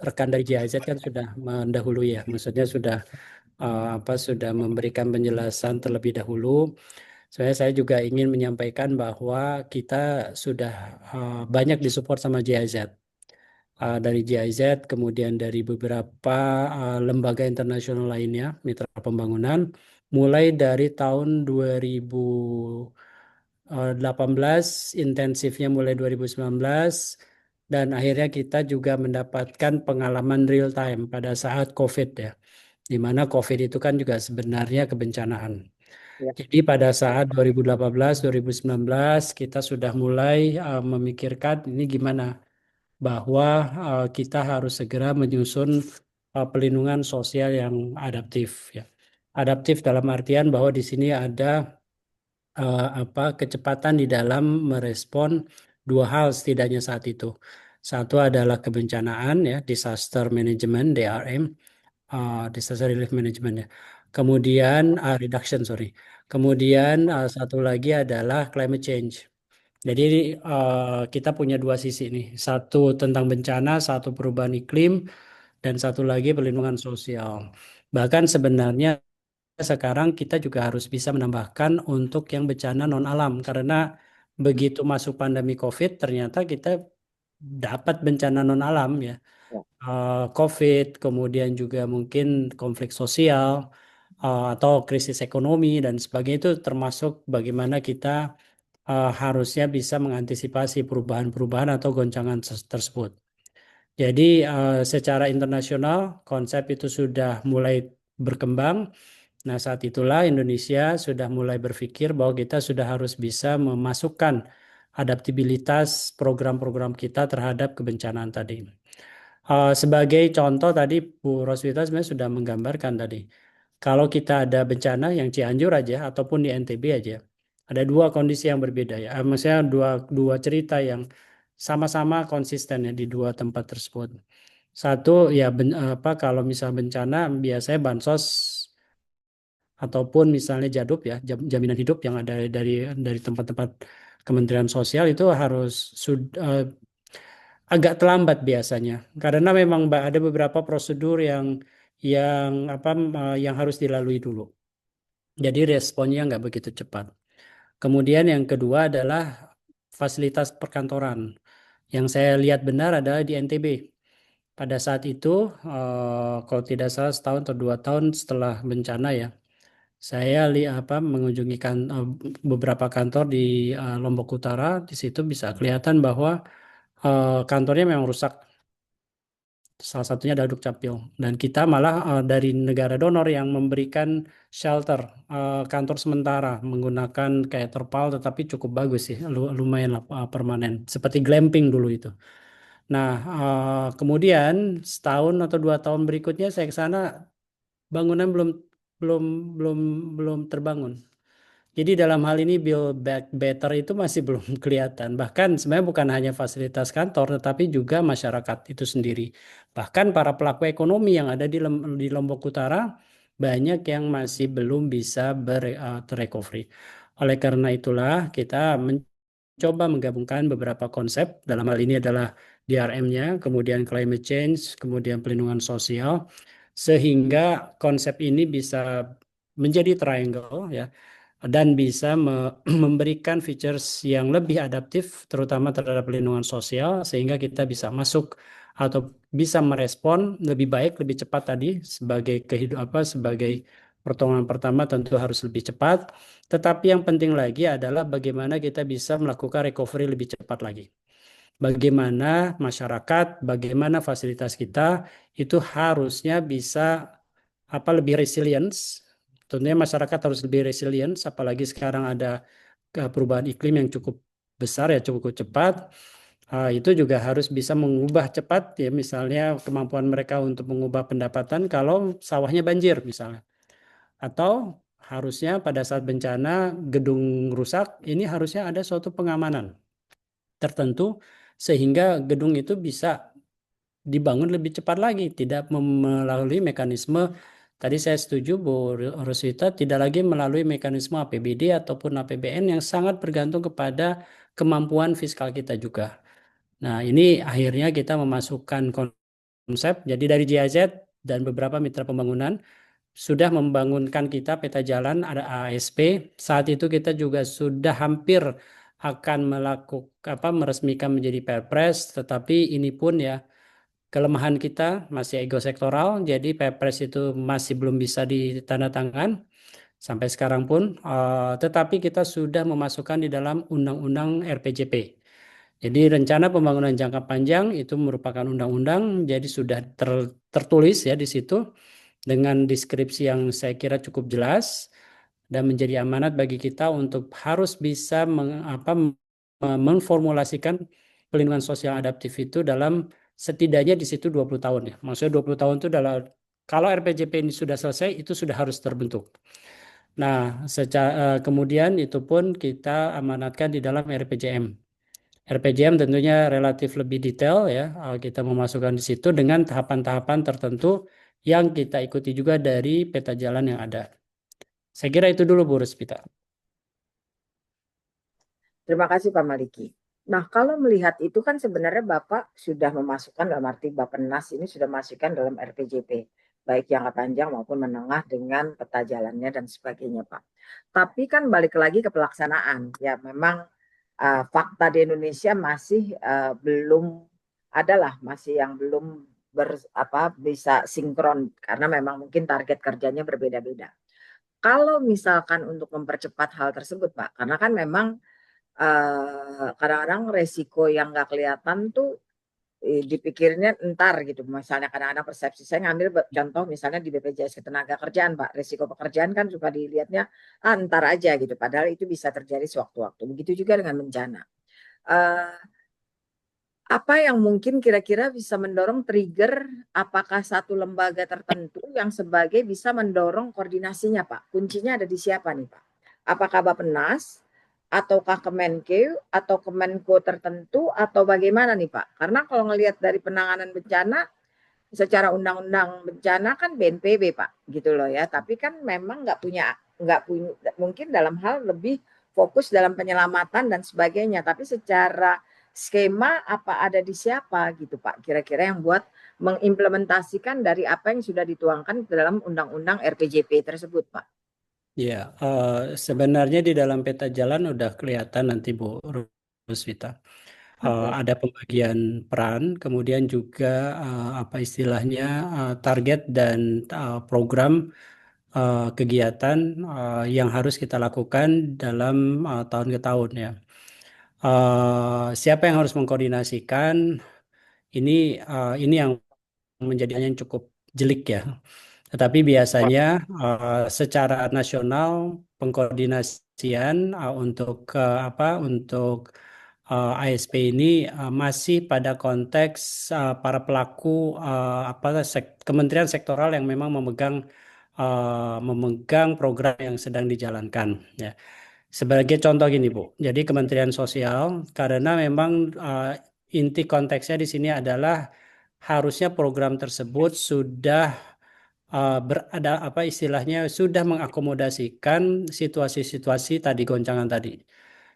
rekan dari GIZ kan sudah mendahului ya. Maksudnya sudah memberikan penjelasan terlebih dahulu. Saya juga ingin menyampaikan bahwa kita sudah banyak disupport sama GIZ. Dari GIZ, kemudian dari beberapa lembaga internasional lainnya, mitra pembangunan, mulai dari tahun 2018, intensifnya mulai 2019, dan akhirnya kita juga mendapatkan pengalaman real time pada saat COVID ya, di mana COVID itu kan juga sebenarnya kebencanaan. Ya. Jadi pada saat 2018-2019 kita sudah mulai memikirkan ini gimana, bahwa kita harus segera menyusun pelindungan sosial yang adaptif ya. Adaptif dalam artian bahwa di sini ada kecepatan di dalam merespon dua hal setidaknya saat itu. Satu adalah kebencanaan ya, disaster management (DRM), disaster relief management ya. Kemudian reduction sorry. Kemudian satu lagi adalah climate change. Jadi kita punya dua sisi nih, satu tentang bencana, satu perubahan iklim, dan satu lagi perlindungan sosial. Bahkan sebenarnya sekarang kita juga harus bisa menambahkan untuk yang bencana non alam karena begitu masuk pandemi COVID ternyata kita dapat bencana non alam ya. Ya. COVID, kemudian juga mungkin konflik sosial atau krisis ekonomi dan sebagainya itu termasuk bagaimana kita harusnya bisa mengantisipasi perubahan-perubahan atau goncangan tersebut. Jadi secara internasional konsep itu sudah mulai berkembang. Nah, saat itulah Indonesia sudah mulai berpikir bahwa kita sudah harus bisa memasukkan adaptabilitas program-program kita terhadap kebencanaan tadi. Sebagai contoh tadi Bu Roswita sebenarnya sudah menggambarkan tadi. Kalau kita ada bencana yang Cianjur aja ataupun di NTB aja, ada dua kondisi yang berbeda ya. Maksudnya dua cerita yang sama-sama konsisten ya di dua tempat tersebut. Satu ya kalau misal bencana biasanya bansos ataupun misalnya Jaduk ya, jaminan hidup yang ada dari tempat-tempat Kementerian Sosial itu harus agak terlambat biasanya karena memang ada beberapa prosedur yang harus dilalui dulu. Jadi responnya nggak begitu cepat. Kemudian yang kedua adalah fasilitas perkantoran. Yang saya lihat benar adalah di NTB. Pada saat itu, kalau tidak salah setahun atau 2 tahun setelah bencana ya, saya mengunjungi beberapa kantor di Lombok Utara. Di situ bisa kelihatan bahwa kantornya memang rusak. Salah satunya adalah Dukcapil. Dan kita malah dari negara donor yang memberikan shelter, kantor sementara menggunakan kayak terpal tetapi cukup bagus sih, lumayan lah, permanen. Seperti glamping dulu itu. Nah, kemudian setahun atau 2 tahun berikutnya saya ke sana, bangunan belum belum belum belum terbangun. Jadi dalam hal ini build back better itu masih belum kelihatan. Bahkan sebenarnya bukan hanya fasilitas kantor, tetapi juga masyarakat itu sendiri. Bahkan para pelaku ekonomi yang ada di Lombok Utara banyak yang masih belum bisa terrecovery. Oleh karena itulah kita mencoba menggabungkan beberapa konsep. Dalam hal ini adalah DRM-nya, kemudian climate change, kemudian pelindungan sosial, sehingga konsep ini bisa menjadi triangle ya dan bisa memberikan features yang lebih adaptif terutama terhadap perlindungan sosial sehingga kita bisa masuk atau bisa merespon lebih baik lebih cepat tadi sebagai pertolongan pertama tentu harus lebih cepat, tetapi yang penting lagi adalah bagaimana kita bisa melakukan recovery lebih cepat lagi. Bagaimana masyarakat, bagaimana fasilitas kita itu harusnya bisa lebih resilience. Tentunya masyarakat harus lebih resilient, apalagi sekarang ada perubahan iklim yang cukup besar ya, cukup cepat. Itu juga harus bisa mengubah cepat ya, misalnya kemampuan mereka untuk mengubah pendapatan kalau sawahnya banjir misalnya. Atau harusnya pada saat bencana gedung rusak, ini harusnya ada suatu pengamanan tertentu sehingga gedung itu bisa dibangun lebih cepat lagi, tidak melalui mekanisme. Tadi saya setuju Bu Roswita, tidak lagi melalui mekanisme APBD ataupun APBN yang sangat bergantung kepada kemampuan fiskal kita juga. Nah, ini akhirnya kita memasukkan konsep, jadi dari GIZ dan beberapa mitra pembangunan sudah membangunkan kita peta jalan, ada ASP. Saat itu kita juga sudah hampir akan meresmikan menjadi Perpres, tetapi ini pun ya kelemahan kita masih ego sektoral, jadi Perpres itu masih belum bisa ditandatangan sampai sekarang pun, tetapi kita sudah memasukkan di dalam Undang-Undang RPJP. Jadi rencana pembangunan jangka panjang itu merupakan undang-undang, jadi sudah tertulis ya di situ dengan deskripsi yang saya kira cukup jelas dan menjadi amanat bagi kita untuk harus bisa memformulasikan pelindungan sosial adaptif itu dalam setidaknya di situ 20 tahun ya. Maksudnya 20 tahun itu adalah kalau RPJP ini sudah selesai itu sudah harus terbentuk. Nah, kemudian itu pun kita amanatkan di dalam RPJM. RPJM tentunya relatif lebih detail ya, kita memasukkan di situ dengan tahapan-tahapan tertentu yang kita ikuti juga dari peta jalan yang ada. Saya kira itu dulu Bu Ruspita. Terima kasih Pak Maliki. Nah, kalau melihat itu kan sebenarnya Bapak sudah memasukkan dalam arti Bappenas ini sudah masukkan dalam RPJP, baik jangka panjang maupun menengah dengan peta jalannya dan sebagainya, Pak. Tapi kan balik lagi ke pelaksanaan, ya memang fakta di Indonesia masih belum adalah masih yang belum bisa sinkron karena memang mungkin target kerjanya berbeda-beda. Kalau misalkan untuk mempercepat hal tersebut, Pak, karena kan memang kadang-kadang resiko yang nggak kelihatan tuh dipikirnya entar gitu. Misalnya kadang-kadang persepsi saya ngambil contoh misalnya di BPJS Ketenagakerjaan, Pak, resiko pekerjaan kan suka dilihatnya entar aja gitu. Padahal itu bisa terjadi sewaktu-waktu. Begitu juga dengan bencana. Uh, apa yang mungkin kira-kira bisa mendorong trigger apakah satu lembaga tertentu yang sebagai bisa mendorong koordinasinya, Pak? Kuncinya ada di siapa nih, Pak? Apakah Bappenas ataukah Kemenkeu atau Kemenko tertentu atau bagaimana nih, Pak? Karena kalau ngelihat dari penanganan bencana secara undang-undang bencana kan BNPB, Pak, gitu loh ya. Tapi kan memang nggak punya mungkin dalam hal lebih fokus dalam penyelamatan dan sebagainya. Tapi secara skema apa ada di siapa gitu Pak, kira-kira yang buat mengimplementasikan dari apa yang sudah dituangkan dalam undang-undang RPJP tersebut, Pak. Ya, sebenarnya di dalam peta jalan udah kelihatan nanti Bu Ruswita. Oke. Ada pembagian peran, kemudian juga apa istilahnya target dan program kegiatan yang harus kita lakukan dalam tahun ke tahun ya. Siapa yang harus mengkoordinasikan? Ini yang menjadi yang cukup jelik ya. Tetapi biasanya secara nasional pengkoordinasian untuk ASP ini masih pada konteks para pelaku kementerian sektoral yang memang memegang program yang sedang dijalankan ya. Sebagai contoh gini Bu, jadi Kementerian Sosial karena memang inti konteksnya di sini adalah harusnya program tersebut sudah berada apa istilahnya sudah mengakomodasikan situasi-situasi tadi goncangan tadi.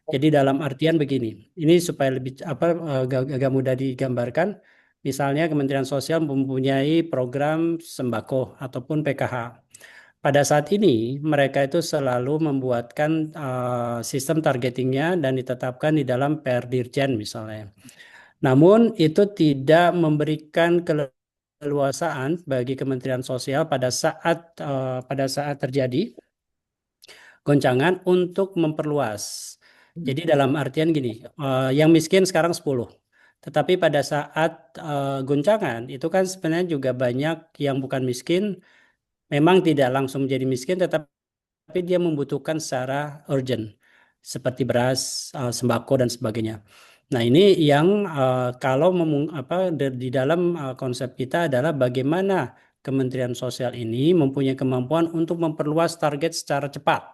Jadi dalam artian begini, ini supaya lebih agak mudah digambarkan. Misalnya Kementerian Sosial mempunyai program sembako ataupun PKH. Pada saat ini mereka itu selalu membuatkan sistem targetingnya dan ditetapkan di dalam Perdirjen misalnya. Namun itu tidak memberikan keleluasaan bagi Kementerian Sosial pada saat terjadi goncangan untuk memperluas. Jadi dalam artian gini, yang miskin sekarang 10. Tetapi pada saat goncangan itu kan sebenarnya juga banyak yang bukan miskin, memang tidak langsung menjadi miskin tetapi dia membutuhkan secara urgent seperti beras, sembako dan sebagainya. Nah, ini yang kalau di dalam konsep kita adalah bagaimana Kementerian Sosial ini mempunyai kemampuan untuk memperluas target secara cepat.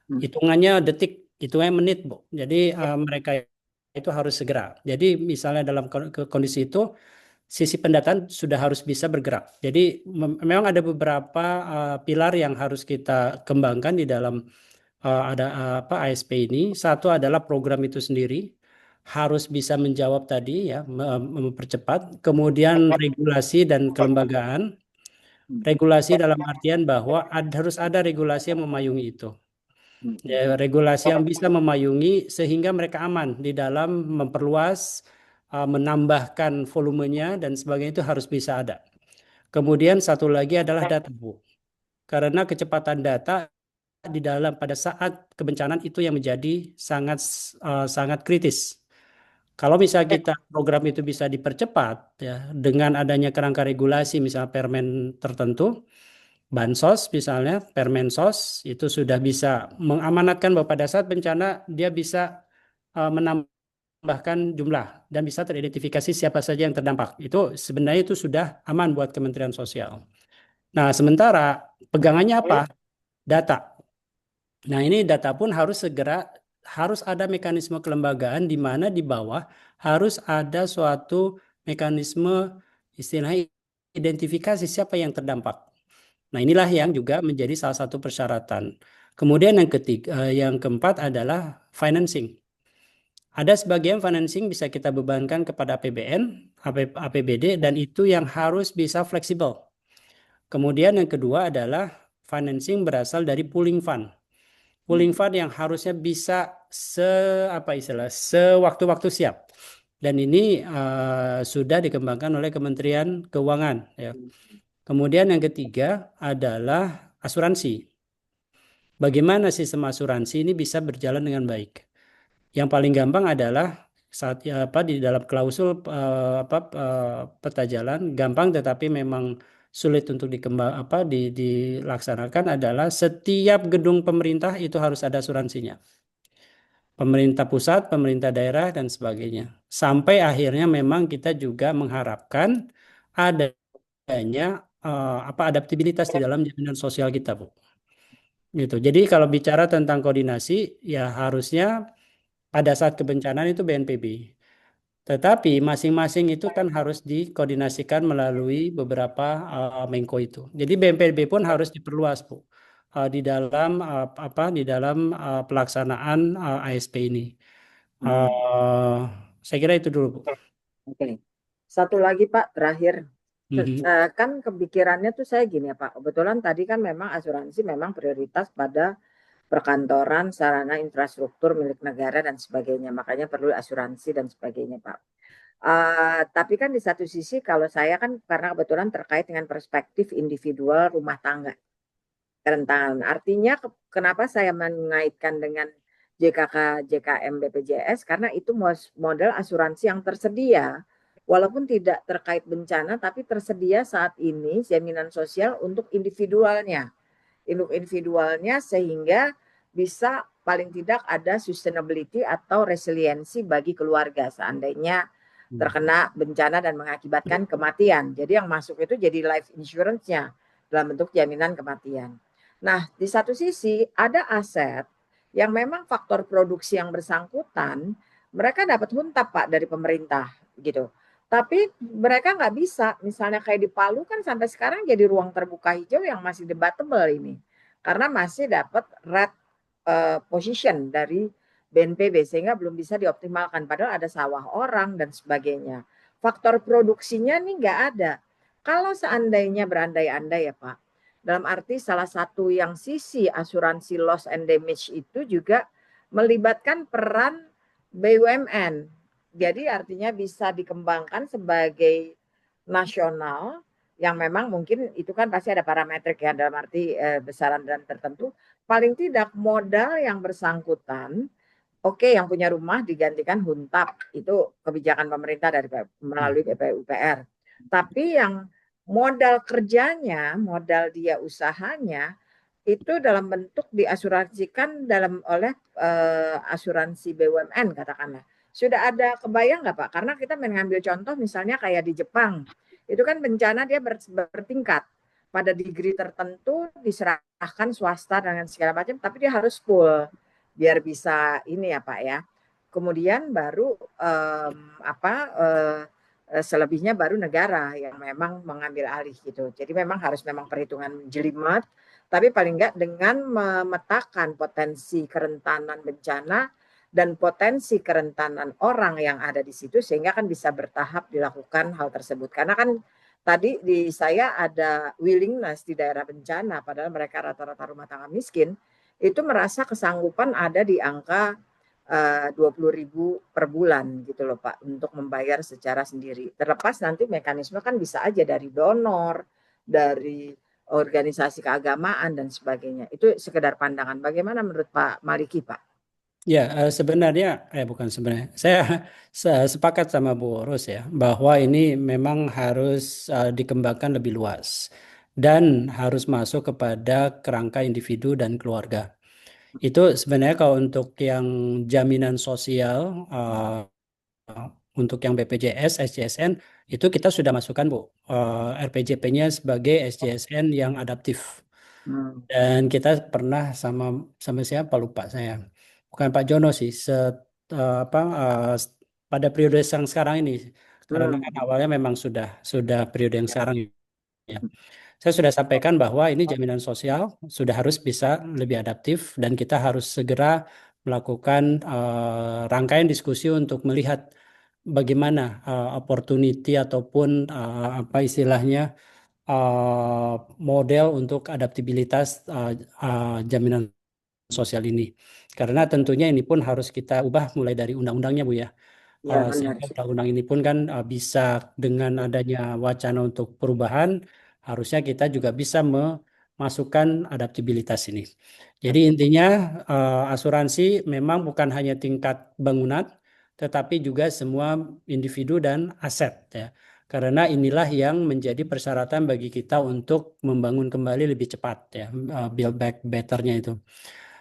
Hitungannya detik, hitungannya menit, Bu. Jadi mereka itu harus segera. Jadi misalnya dalam kondisi itu sisi pendataan sudah harus bisa bergerak. Jadi memang ada beberapa pilar yang harus kita kembangkan di dalam ASP ini. Satu adalah program itu sendiri harus bisa menjawab tadi ya, mempercepat. Kemudian regulasi dan kelembagaan. Regulasi dalam artian bahwa harus ada regulasi yang memayungi itu. Ya, regulasi yang bisa memayungi sehingga mereka aman di dalam memperluas, menambahkan volumenya dan sebagainya itu harus bisa ada. Kemudian satu lagi adalah data, Bu. Karena kecepatan data di dalam pada saat kebencanaan itu yang menjadi sangat kritis. Kalau misal kita program itu bisa dipercepat ya dengan adanya kerangka regulasi misalnya permen tertentu, Bansos misalnya, Permensos itu sudah bisa mengamanatkan bahwa pada saat bencana dia bisa menambahkan jumlah dan bisa teridentifikasi siapa saja yang terdampak. Itu sebenarnya itu sudah aman buat Kementerian Sosial. Nah, sementara pegangannya apa? Data. Nah, ini data pun harus ada mekanisme kelembagaan di mana di bawah harus ada suatu mekanisme istilahnya identifikasi siapa yang terdampak. Nah, inilah yang juga menjadi salah satu persyaratan. Kemudian yang keempat adalah financing. Ada sebagian financing bisa kita bebankan kepada APBN, APBD, dan itu yang harus bisa fleksibel. Kemudian yang kedua adalah financing berasal dari pooling fund. Pooling fund yang harusnya bisa sewaktu-waktu siap. Dan ini sudah dikembangkan oleh Kementerian Keuangan. Ya. Kemudian yang ketiga adalah asuransi. Bagaimana sistem asuransi ini bisa berjalan dengan baik? Yang paling gampang adalah di dalam klausul peta jalan gampang tetapi memang sulit untuk dilaksanakan adalah setiap gedung pemerintah itu harus ada asuransinya. Pemerintah pusat, pemerintah daerah dan sebagainya. Sampai akhirnya memang kita juga mengharapkan adanya adaptabilitas di dalam jaminan sosial kita, Bu. Gitu. Jadi kalau bicara tentang koordinasi ya harusnya pada saat kebencanaan itu BNPB. Tetapi masing-masing itu kan harus dikoordinasikan melalui beberapa Menko itu. Jadi BNPB pun harus diperluas, Bu, di dalam pelaksanaan ASP ini. Saya kira itu dulu, Bu. Oke. Satu lagi Pak, terakhir. Mhm. Kan kepikirannya tuh saya gini ya Pak, kebetulan tadi kan memang asuransi memang prioritas pada perkantoran, sarana infrastruktur milik negara dan sebagainya. Makanya perlu asuransi dan sebagainya Pak. Tapi kan di satu sisi kalau saya kan karena kebetulan terkait dengan perspektif individual rumah tangga kerentanan. Artinya kenapa saya mengaitkan dengan JKK, JKM, BPJS karena itu model asuransi yang tersedia. Walaupun tidak terkait bencana tapi tersedia saat ini jaminan sosial untuk individualnya. Untuk individualnya sehingga bisa paling tidak ada sustainability atau resiliensi bagi keluarga seandainya terkena bencana dan mengakibatkan kematian. Jadi yang masuk itu jadi life insurance-nya dalam bentuk jaminan kematian. Nah, di satu sisi ada aset yang memang faktor produksi yang bersangkutan, mereka dapat huntap Pak dari pemerintah gitu. Tapi mereka nggak bisa, misalnya kayak di Palu kan sampai sekarang jadi ruang terbuka hijau yang masih debatable ini. Karena masih dapat red position dari BNPB sehingga belum bisa dioptimalkan. Padahal ada sawah orang dan sebagainya. Faktor produksinya nih nggak ada. Kalau seandainya berandai-andai ya Pak, dalam arti salah satu yang sisi asuransi loss and damage itu juga melibatkan peran BUMN. Jadi artinya bisa dikembangkan sebagai nasional yang memang mungkin itu kan pasti ada parametrik ya dalam arti besaran dan tertentu. Paling tidak modal yang bersangkutan, oke, yang punya rumah digantikan huntap, itu kebijakan pemerintah dari melalui PPUPR. Tapi yang modal kerjanya, modal dia usahanya itu dalam bentuk diasuransikan oleh asuransi BUMN katakanlah. Sudah ada kebayang nggak Pak? Karena kita mengambil contoh misalnya kayak di Jepang, itu kan bencana dia bertingkat. Pada degree tertentu diserahkan swasta dengan segala macam, tapi dia harus full biar bisa ini ya Pak ya. Kemudian baru selebihnya baru negara yang memang mengambil alih gitu. Jadi memang harus perhitungan jelimet, tapi paling enggak dengan memetakan potensi kerentanan bencana dan potensi kerentanan orang yang ada di situ sehingga kan bisa bertahap dilakukan hal tersebut. Karena kan tadi di saya ada willingness di daerah bencana padahal mereka rata-rata rumah tangga miskin itu merasa kesanggupan ada di angka 20.000 per bulan gitu loh Pak untuk membayar secara sendiri. Terlepas nanti mekanisme kan bisa aja dari donor, dari organisasi keagamaan dan sebagainya. Itu sekedar pandangan. Bagaimana menurut Pak Maliki Pak? Ya, sebenarnya, bukan sebenarnya, saya sepakat sama Bu Ros ya, bahwa ini memang harus dikembangkan lebih luas dan harus masuk kepada kerangka individu dan keluarga. Itu sebenarnya kalau untuk yang jaminan sosial, untuk yang BPJS, SJSN, itu kita sudah masukkan Bu, RPJP-nya sebagai SJSN yang adaptif. Hmm. Dan kita pernah sama sama siapa lupa saya. Bukan Pak Jono sih. Pada periode yang sekarang ini, karena kan Hmm. awalnya memang sudah periode yang sekarang ya. Saya sudah sampaikan bahwa ini jaminan sosial sudah harus bisa lebih adaptif dan kita harus segera melakukan rangkaian diskusi untuk melihat bagaimana opportunity ataupun apa istilahnya model untuk adaptabilitas jaminan sosial ini. Karena tentunya ini pun harus kita ubah mulai dari undang-undangnya Bu ya. Ya, benar. Sehingga undang-undang ini pun kan bisa dengan adanya wacana untuk perubahan, harusnya kita juga bisa memasukkan adaptabilitas ini. Jadi intinya asuransi memang bukan hanya tingkat bangunan, tetapi juga semua individu dan aset ya. Karena inilah yang menjadi persyaratan bagi kita untuk membangun kembali lebih cepat ya, build back better-nya itu.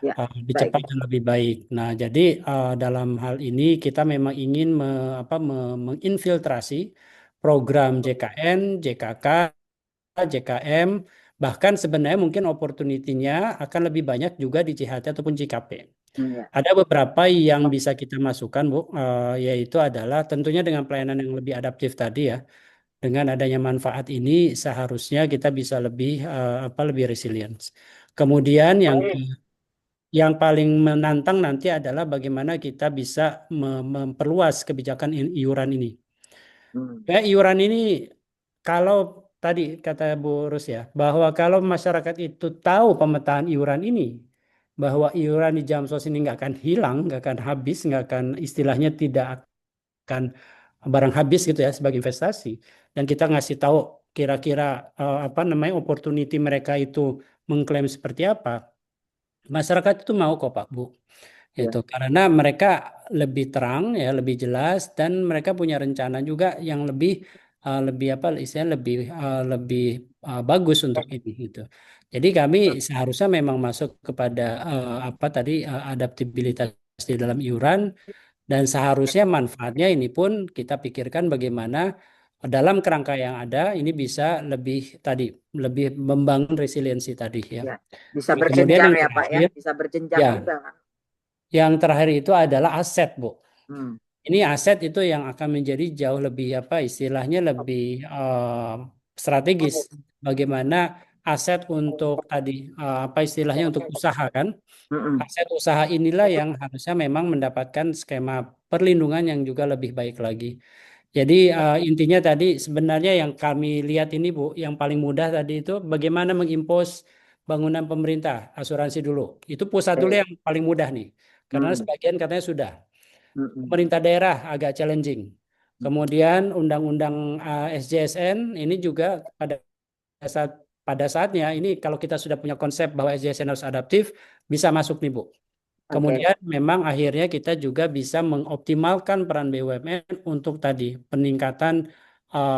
Ya, Lebih baik. cepat dan lebih baik. Nah, jadi dalam hal ini kita memang ingin menginfiltrasi program JKN, JKK, JKM, bahkan sebenarnya mungkin opportunity-nya akan lebih banyak juga di JHT ataupun JKP. Ya. Ada beberapa yang bisa kita masukkan, Bu, yaitu adalah tentunya dengan pelayanan yang lebih adaptif tadi ya. Dengan adanya manfaat ini seharusnya kita bisa lebih lebih resilient. Kemudian yang paling menantang nanti adalah bagaimana kita bisa memperluas kebijakan iuran ini. Hmm. Ya, iuran ini kalau tadi kata Bu Rus ya, bahwa kalau masyarakat itu tahu pemetaan iuran ini, bahwa iuran di Jamsos ini nggak akan hilang, nggak akan habis, nggak akan istilahnya tidak akan barang habis gitu ya sebagai investasi, dan kita ngasih tahu kira-kira apa namanya opportunity mereka itu mengklaim seperti apa, masyarakat itu mau kok Pak Bu. Ya. Itu karena mereka lebih terang ya, lebih jelas dan mereka punya rencana juga yang lebih apa istilahnya lebih bagus untuk ini gitu. Jadi kami seharusnya memang masuk kepada apa tadi adaptabilitas di dalam iuran dan seharusnya manfaatnya ini pun kita pikirkan bagaimana dalam kerangka yang ada ini bisa lebih tadi lebih membangun resiliensi tadi ya. Ya, bisa Nah, kemudian berjenjang yang ya Pak ya, terakhir bisa berjenjang ya, juga kan. yang terakhir itu adalah aset, Bu. Hmm. Ini aset itu yang akan menjadi jauh lebih apa istilahnya lebih strategis. Bagaimana aset untuk tadi apa istilahnya untuk usaha kan? Hmm. Aset usaha inilah yang harusnya memang mendapatkan skema perlindungan yang juga lebih baik lagi. Jadi intinya tadi sebenarnya yang kami lihat ini Bu, yang paling mudah tadi itu bagaimana mengimpos bangunan pemerintah, asuransi dulu. Itu pusat dulu Baik. yang paling mudah nih. Karena Hmm. sebagian katanya sudah. Hmm. Pemerintah daerah agak challenging. Kemudian undang-undang SJSN ini juga saat pada saatnya ini kalau kita sudah punya konsep bahwa SJSN harus adaptif, bisa masuk nih Bu. Oke. Kemudian memang akhirnya kita juga bisa mengoptimalkan peran BUMN untuk tadi peningkatan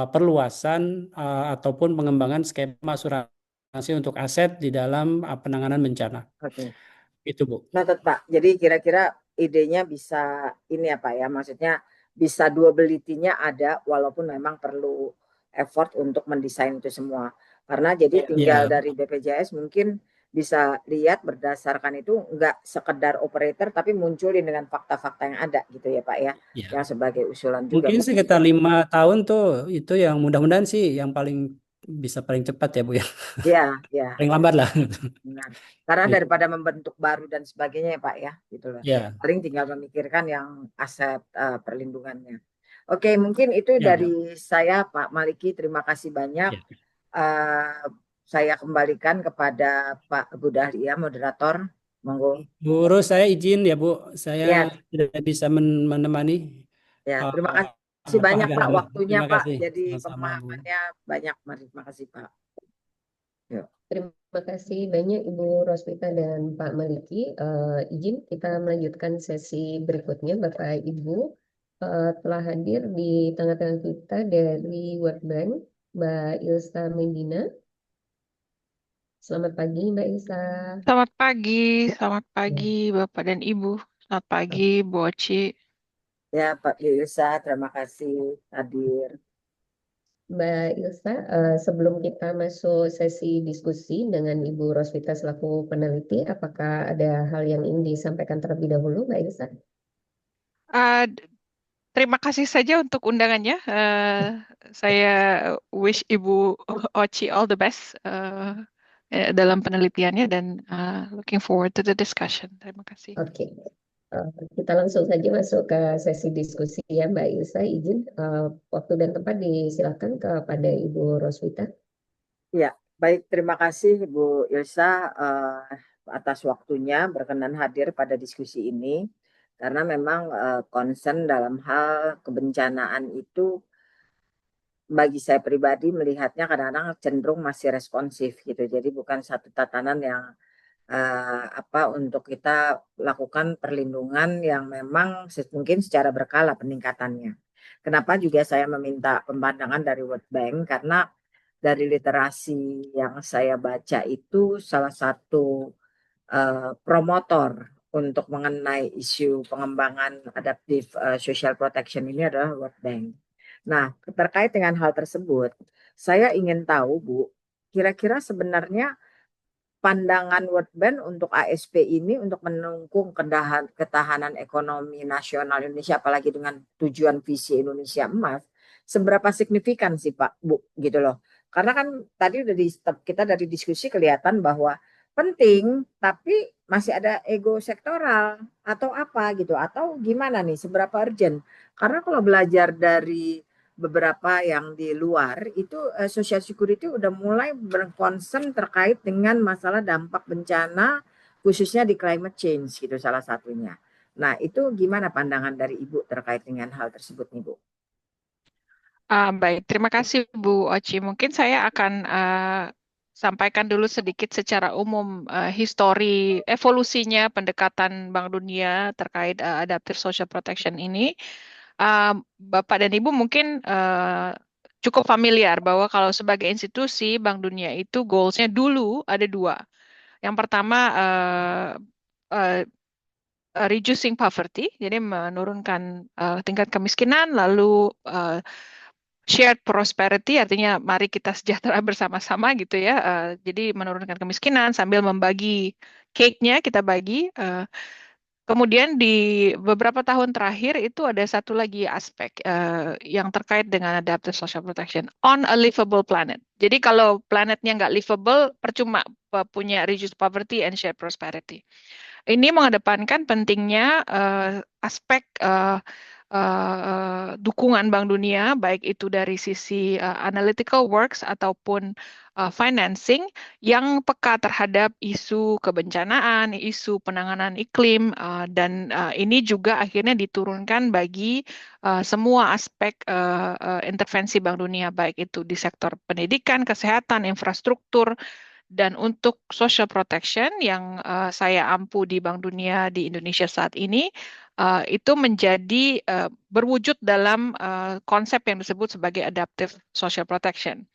perluasan ataupun pengembangan skema asuransi untuk aset di dalam penanganan bencana. Oke. Itu Bu. Noted Pak. Jadi kira-kira idenya bisa ini apa ya? Maksudnya bisa durability-nya ada walaupun memang perlu effort untuk mendesain itu semua. Karena jadi tinggal Ya, dari BPJS mungkin bisa lihat berdasarkan itu enggak sekedar operator tapi munculin dengan fakta-fakta yang ada gitu ya Pak ya. ya. Yang sebagai usulan juga Mungkin mungkin. sekitar 5 tahun tuh itu yang mudah-mudahan sih yang bisa paling cepat ya Bu ya. Ya, ya. Paling lambat lah. Benar. Karena Gitu. daripada membentuk baru dan sebagainya ya Pak ya, gitu loh. Ya, Paling tinggal memikirkan yang aset perlindungannya. Oke, mungkin itu ya, dari saya Pak Maliki. Terima kasih banyak. ya. Eh, saya kembalikan kepada Pak Budahlia, moderator. Monggo. Bu Rus, saya izin ya Bu, saya Ya, tidak bisa menemani ya. Terima uh, kasih apa banyak agak Pak lama. waktunya Terima Pak. kasih. Jadi Sama-sama Bu. pemahamannya banyak. Terima kasih Pak. Yuk. Terima kasih banyak Ibu Roswita dan Pak Maliki. Izin kita melanjutkan sesi berikutnya. Bapak Ibu telah hadir di tengah-tengah kita dari World Bank, Mbak Ilsa Medina. Selamat pagi Mbak Ilsa. Selamat pagi Bapak dan Ibu. Selamat pagi Bu Oci. Ya, Pak Ilsa, terima kasih hadir. Mbak Ilsa, sebelum kita masuk sesi diskusi dengan Ibu Roswita selaku peneliti, apakah ada hal yang ingin disampaikan terlebih dahulu, Mbak Ilsa? Uh, Terima kasih saja untuk undangannya. Saya wish Ibu Oci all the best dalam penelitiannya dan looking forward to the discussion. Terima kasih. Oke, kita langsung saja masuk ke sesi diskusi ya Mbak Ilsa. Izin waktu dan tempat disilakan kepada Ibu Roswita. Ya, baik, terima kasih Bu Ilsa atas waktunya berkenan hadir pada diskusi ini. Karena memang concern dalam hal kebencanaan itu bagi saya pribadi melihatnya kadang-kadang cenderung masih responsif gitu. Jadi bukan satu tatanan yang untuk kita lakukan perlindungan yang memang mungkin secara berkala peningkatannya. Kenapa juga saya meminta pemandangan dari World Bank, karena dari literasi yang saya baca itu salah satu promotor untuk mengenai isu pengembangan adaptive social protection ini adalah World Bank. Nah, terkait dengan hal tersebut, saya ingin tahu, Bu, kira-kira sebenarnya pandangan World Bank untuk ASP ini untuk mendukung ketahanan ekonomi nasional Indonesia, apalagi dengan tujuan visi Indonesia Emas, seberapa signifikan sih Pak, Bu, gitu loh. Karena kan tadi kita dari diskusi kelihatan bahwa penting, tapi masih ada ego sektoral atau apa gitu, atau gimana nih, seberapa urgent. Karena kalau belajar dari beberapa yang di luar itu Social Security udah mulai berkonsen terkait dengan masalah dampak bencana khususnya di climate change gitu salah satunya. Nah, itu gimana pandangan dari Ibu terkait dengan hal tersebut nih, Bu? Baik, terima kasih Bu Oci. Mungkin saya akan sampaikan dulu sedikit secara umum histori evolusinya pendekatan Bank Dunia terkait adaptive social protection ini. Bapak dan Ibu mungkin cukup familiar bahwa kalau sebagai institusi Bank Dunia itu goals-nya dulu ada dua. Yang pertama uh, reducing poverty, jadi menurunkan tingkat kemiskinan, lalu shared prosperity, artinya mari kita sejahtera bersama-sama gitu ya. Jadi menurunkan kemiskinan sambil membagi cake-nya kita bagi. Kemudian di beberapa tahun terakhir itu ada satu lagi aspek yang terkait dengan adaptive social protection on a livable planet. Jadi kalau planetnya nggak livable, percuma punya reduce poverty and share prosperity. Ini mengedepankan pentingnya aspek dukungan Bank Dunia, baik itu dari sisi analytical works ataupun financing yang peka terhadap isu kebencanaan, isu penanganan iklim, dan ini juga akhirnya diturunkan bagi semua aspek intervensi Bank Dunia, baik itu di sektor pendidikan, kesehatan, infrastruktur, dan untuk social protection yang saya ampu di Bank Dunia di Indonesia saat ini, itu menjadi berwujud dalam konsep yang disebut sebagai adaptive social protection.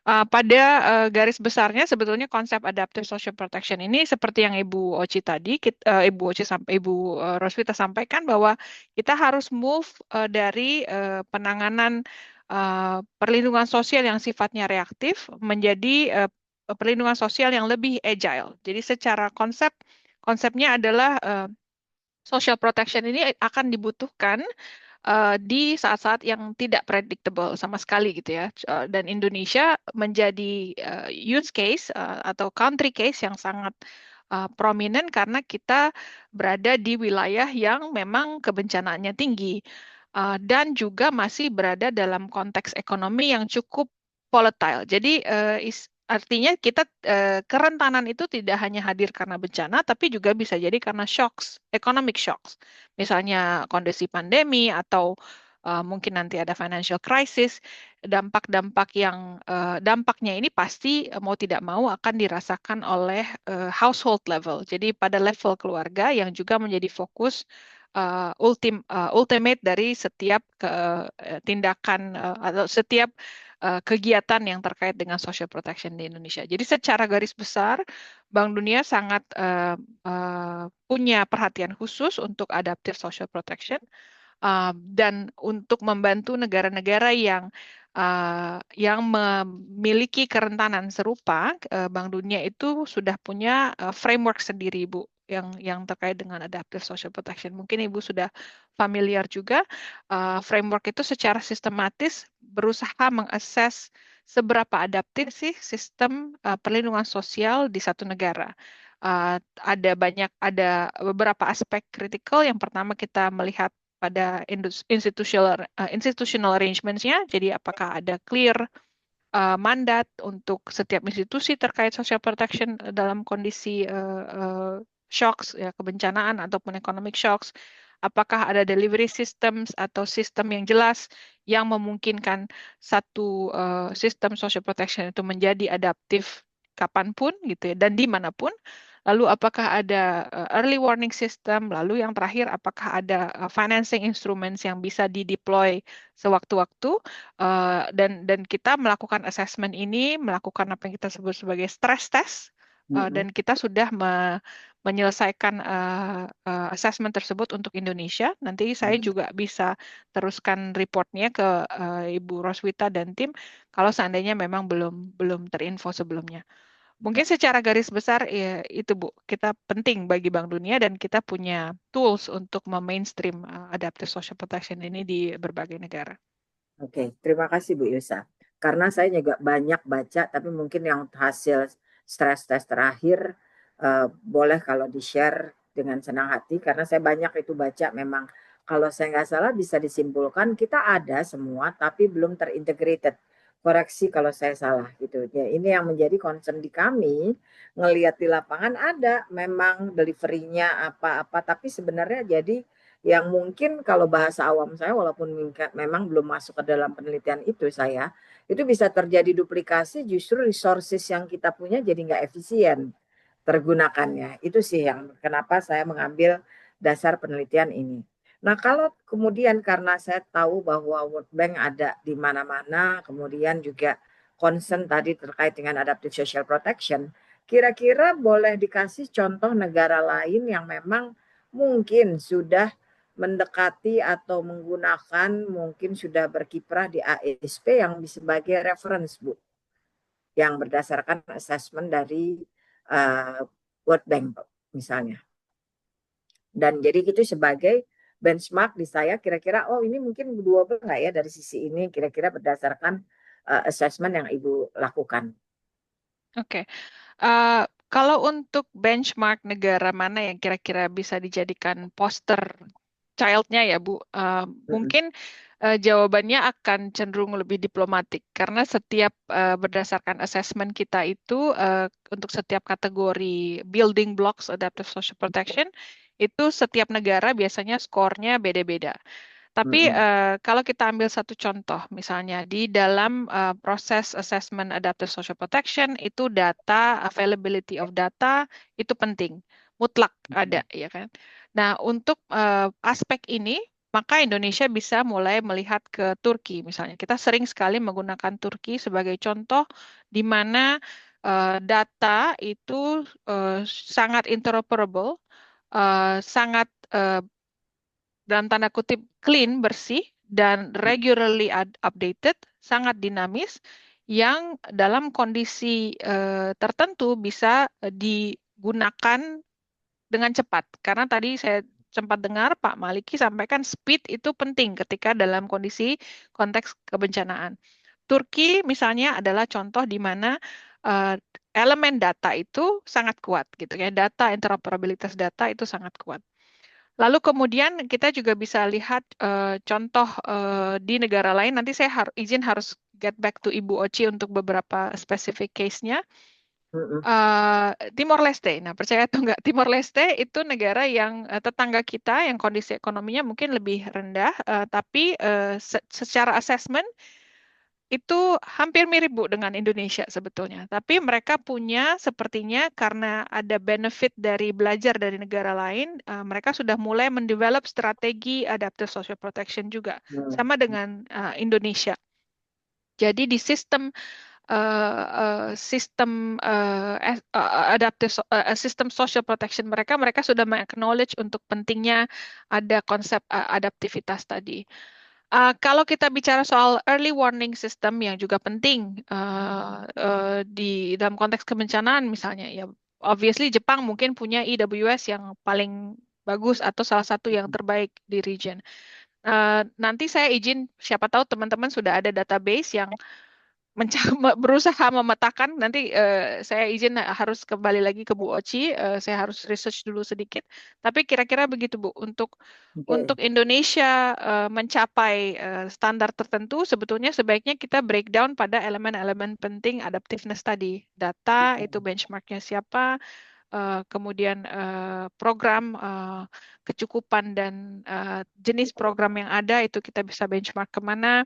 Pada garis besarnya sebetulnya konsep adaptive social protection ini seperti yang Ibu Oci tadi, Ibu Roswita sampaikan bahwa kita harus move dari penanganan perlindungan sosial yang sifatnya reaktif menjadi perlindungan sosial yang lebih agile. Jadi secara konsepnya adalah social protection ini akan dibutuhkan di saat-saat yang tidak predictable sama sekali gitu ya. Dan Indonesia menjadi use case atau country case yang sangat prominent karena kita berada di wilayah yang memang kebencanaannya tinggi dan juga masih berada dalam konteks ekonomi yang cukup volatile. Jadi artinya kita kerentanan itu tidak hanya hadir karena bencana, tapi juga bisa jadi karena shocks, economic shocks. Misalnya kondisi pandemi atau mungkin nanti ada financial crisis, dampaknya ini pasti mau tidak mau akan dirasakan oleh household level. Jadi pada level keluarga yang juga menjadi fokus ultimate dari setiap tindakan atau setiap kegiatan yang terkait dengan social protection di Indonesia. Jadi secara garis besar, Bank Dunia sangat punya perhatian khusus untuk adaptive social protection dan untuk membantu negara-negara yang memiliki kerentanan serupa. Bank Dunia itu sudah punya framework sendiri, Bu, yang terkait dengan adaptive social protection. Mungkin Ibu sudah familiar juga. Framework itu secara sistematis berusaha mengakses seberapa adaptif sih sistem perlindungan sosial di satu negara. Ada beberapa aspek kritikal. Yang pertama kita melihat pada institutional arrangements-nya. Jadi apakah ada clear mandat untuk setiap institusi terkait social protection dalam kondisi shocks, ya, kebencanaan ataupun economic shocks. Apakah ada delivery systems atau sistem yang jelas yang memungkinkan satu sistem social protection itu menjadi adaptif kapanpun gitu ya, dan dimanapun. Lalu apakah ada early warning system? Lalu yang terakhir, apakah ada financing instruments yang bisa dideploy sewaktu-waktu? Dan kita melakukan assessment ini, melakukan apa yang kita sebut sebagai stress test, dan kita sudah menyelesaikan assessment tersebut untuk Indonesia. Nanti saya juga bisa teruskan reportnya ke Ibu Roswita dan tim kalau seandainya memang belum terinfo sebelumnya. Mungkin secara garis besar ya, itu Bu, kita penting bagi Bank Dunia dan kita punya tools untuk memainstream adaptive social protection ini di berbagai negara. Oke, terima kasih Bu Yusa. Karena saya juga banyak baca, tapi mungkin yang hasil stress test terakhir boleh kalau di-share dengan senang hati, karena saya banyak itu baca. Memang kalau saya nggak salah bisa disimpulkan kita ada semua, tapi belum terintegrated. Koreksi kalau saya salah gitu. Ya, ini yang menjadi concern di kami, ngelihat di lapangan ada memang delivery-nya apa-apa, tapi sebenarnya jadi yang mungkin kalau bahasa awam saya, walaupun memang belum masuk ke dalam penelitian itu saya, itu bisa terjadi duplikasi, justru resources yang kita punya jadi nggak efisien tergunakannya. Itu sih yang kenapa saya mengambil dasar penelitian ini. Nah, kalau kemudian karena saya tahu bahwa World Bank ada di mana-mana, kemudian juga concern tadi terkait dengan adaptive social protection, kira-kira boleh dikasih contoh negara lain yang memang mungkin sudah mendekati atau menggunakan, mungkin sudah berkiprah di ASP yang sebagai reference, Bu, yang berdasarkan assessment dari World Bank misalnya. Dan jadi itu sebagai benchmark di saya, kira-kira oh ini mungkin doable nggak ya dari sisi ini, kira-kira berdasarkan assessment yang Ibu lakukan. Oke. Kalau untuk benchmark negara mana yang kira-kira bisa dijadikan poster child-nya ya Bu, mungkin jawabannya akan cenderung lebih diplomatik karena setiap berdasarkan assessment kita itu untuk setiap kategori building blocks adaptive social protection itu setiap negara biasanya skornya beda-beda. Tapi kalau kita ambil satu contoh, misalnya di dalam proses assessment adaptive social protection itu data, availability of data itu penting, mutlak ada, ya kan? Nah, untuk aspek ini, maka Indonesia bisa mulai melihat ke Turki, misalnya. Kita sering sekali menggunakan Turki sebagai contoh di mana data itu sangat interoperable, sangat dalam tanda kutip clean, bersih, dan regularly updated, sangat dinamis, yang dalam kondisi tertentu bisa digunakan dengan cepat. Karena tadi saya sempat dengar Pak Maliki sampaikan speed itu penting ketika dalam kondisi konteks kebencanaan. Turki misalnya adalah contoh di mana elemen data itu sangat kuat gitu ya. Data, interoperabilitas data itu sangat kuat. Lalu kemudian kita juga bisa lihat contoh di negara lain. Nanti saya izin harus get back to Ibu Oci untuk beberapa specific case-nya. Mm-mm. Timor Leste. Nah, percaya atau enggak, Timor Leste itu negara yang tetangga kita yang kondisi ekonominya mungkin lebih rendah, tapi secara assessment itu hampir mirip Bu dengan Indonesia sebetulnya. Tapi mereka punya sepertinya karena ada benefit dari belajar dari negara lain, mereka sudah mulai mendevelop strategi adaptive social protection juga, Hmm. sama dengan Indonesia. Jadi di sistem social protection mereka sudah acknowledge untuk pentingnya ada konsep adaptivitas tadi. Kalau kita bicara soal early warning system yang juga penting di dalam konteks kebencanaan misalnya, ya obviously Jepang mungkin punya EWS yang paling bagus atau salah satu yang terbaik di region. Nanti saya izin, siapa tahu teman-teman sudah ada database yang berusaha memetakan. Nanti saya izin harus kembali lagi ke Bu Oci, saya harus research dulu sedikit. Tapi kira-kira begitu Bu, untuk Oke. Indonesia mencapai standar tertentu, sebetulnya sebaiknya kita breakdown pada elemen-elemen penting adaptiveness tadi. Data itu benchmarknya siapa, kemudian program, kecukupan dan jenis program yang ada itu kita bisa benchmark kemana.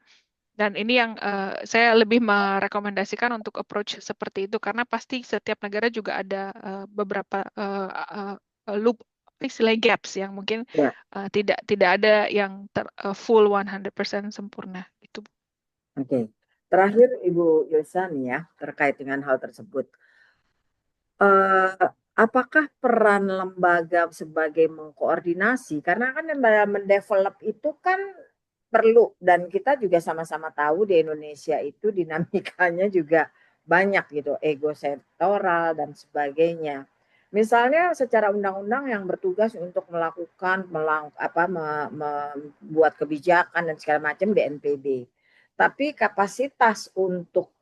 Dan ini yang saya lebih merekomendasikan untuk approach seperti itu karena pasti setiap negara juga ada beberapa loop, istilahnya gaps yang mungkin Ya, tidak ada yang full 100% sempurna gitu. oke. Terakhir Ibu Ilsa nih ya, terkait dengan hal tersebut. Apakah peran lembaga sebagai mengkoordinasi? Karena kan dalam mendevelop itu kan perlu, dan kita juga sama-sama tahu di Indonesia itu dinamikanya juga banyak gitu, ego sektoral dan sebagainya. Misalnya secara undang-undang yang bertugas untuk melakukan membuat kebijakan dan segala macam BNPB. Tapi kapasitas untuk,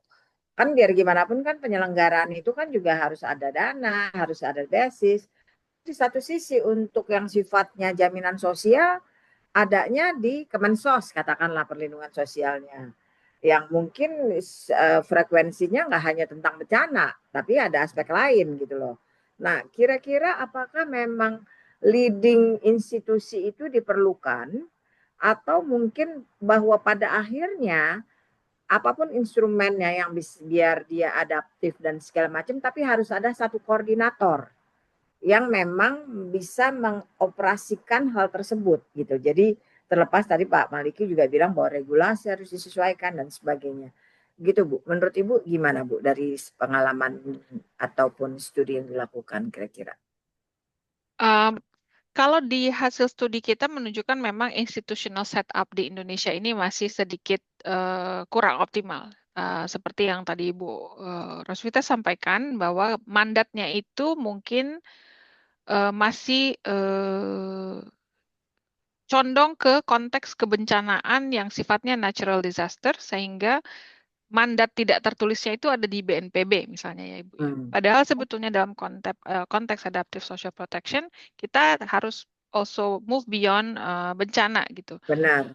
kan biar gimana pun kan penyelenggaraan itu kan juga harus ada dana, harus ada basis. Di satu sisi untuk yang sifatnya jaminan sosial adanya di Kemensos, katakanlah perlindungan sosialnya. Yang mungkin frekuensinya nggak hanya tentang bencana, tapi ada aspek lain gitu loh. Nah, kira-kira apakah memang leading institusi itu diperlukan, atau mungkin bahwa pada akhirnya apapun instrumennya yang biar dia adaptif dan segala macam, tapi harus ada satu koordinator yang memang bisa mengoperasikan hal tersebut gitu. Jadi terlepas tadi Pak Maliki juga bilang bahwa regulasi harus disesuaikan dan sebagainya. Gitu Bu. Menurut Ibu gimana Bu dari pengalaman ataupun studi yang dilakukan kira-kira? Kalau di hasil studi kita menunjukkan memang institutional setup di Indonesia ini masih sedikit kurang optimal. Seperti yang tadi Ibu Roswita sampaikan bahwa mandatnya itu mungkin masih condong ke konteks kebencanaan yang sifatnya natural disaster, sehingga mandat tidak tertulisnya itu ada di BNPB misalnya ya Ibu. Padahal sebetulnya dalam konteks adaptive social protection kita harus also move beyond bencana gitu. Benar.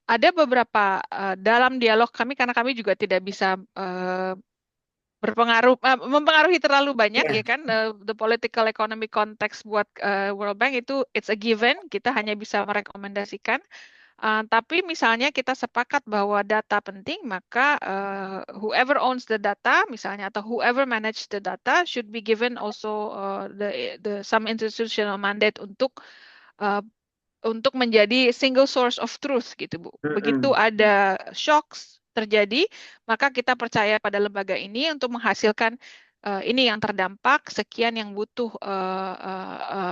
Ada beberapa dalam dialog kami, karena kami juga tidak bisa mempengaruhi terlalu banyak ya kan, the political economic context buat World Bank itu it's a given, kita hanya bisa merekomendasikan. Tapi misalnya kita sepakat bahwa data penting, maka whoever owns the data misalnya atau whoever manage the data should be given also some institutional mandate untuk menjadi single source of truth gitu Bu. Begitu ada shocks terjadi, maka kita percaya pada lembaga ini untuk menghasilkan ini yang terdampak, sekian yang butuh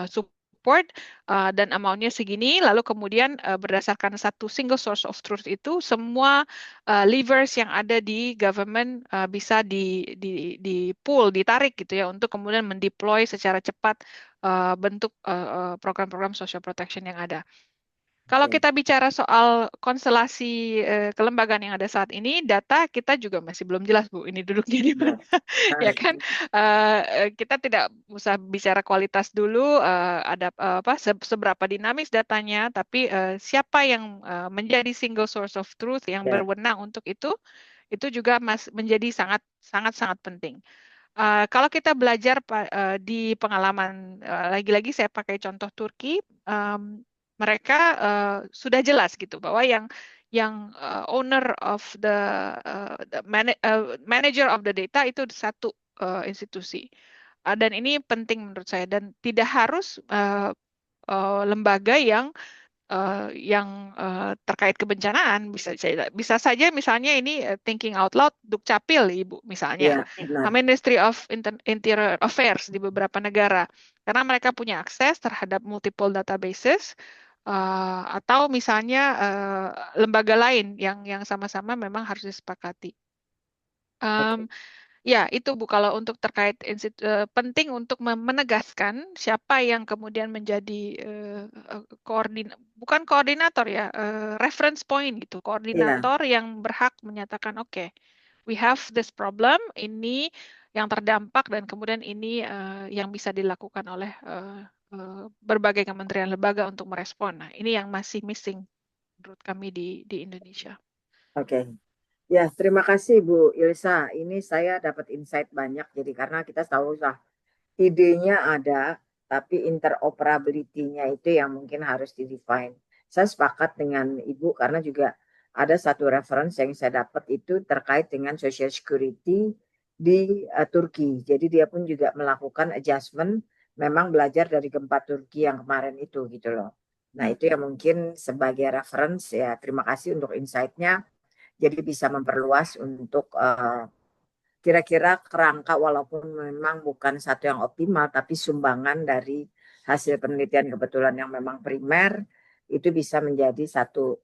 support dan amount-nya segini, lalu kemudian berdasarkan satu single source of truth itu semua levers yang ada di government bisa di pool, ditarik gitu ya untuk kemudian mendeploy secara cepat bentuk program-program social protection yang ada. Kalau kita bicara soal konstelasi kelembagaan yang ada saat ini, data kita juga masih belum jelas Bu, ini duduknya di mana, ya kan? Kita tidak usah bicara kualitas dulu, ada seberapa dinamis datanya, tapi siapa yang menjadi single source of truth yang berwenang untuk itu juga menjadi sangat sangat penting. Kalau kita belajar di pengalaman, lagi-lagi saya pakai contoh Turki, mereka sudah jelas gitu bahwa yang owner of the manager of the data itu satu institusi. Dan ini penting menurut saya, dan tidak harus lembaga yang terkait kebencanaan. Bisa saja misalnya ini thinking out loud Dukcapil Ibu misalnya, Ya, benar. Ministry of Interior Affairs di beberapa negara, karena mereka punya akses terhadap multiple databases, atau misalnya lembaga lain yang sama-sama memang harus disepakati. Oke. Ya, itu Bu, kalau untuk terkait penting untuk menegaskan siapa yang kemudian menjadi bukan koordinator ya, reference point gitu, Iya, koordinator yang berhak menyatakan oke, we have this problem, ini yang terdampak dan kemudian ini yang bisa dilakukan oleh berbagai kementerian lembaga untuk merespon. Nah, ini yang masih missing menurut kami di Indonesia. oke. Ya, terima kasih Bu Ilsa. Ini saya dapat insight banyak. Jadi karena kita tahu lah idenya ada, tapi interoperability-nya itu yang mungkin harus di-define. Saya sepakat dengan Ibu karena juga ada satu reference yang saya dapat itu terkait dengan social security di Turki. Jadi dia pun juga melakukan adjustment, memang belajar dari gempa Turki yang kemarin itu gitu loh. Nah itu yang mungkin sebagai reference ya. Terima kasih untuk insight-nya. Jadi bisa memperluas untuk kira-kira kerangka walaupun memang bukan satu yang optimal, tapi sumbangan dari hasil penelitian kebetulan yang memang primer itu bisa menjadi satu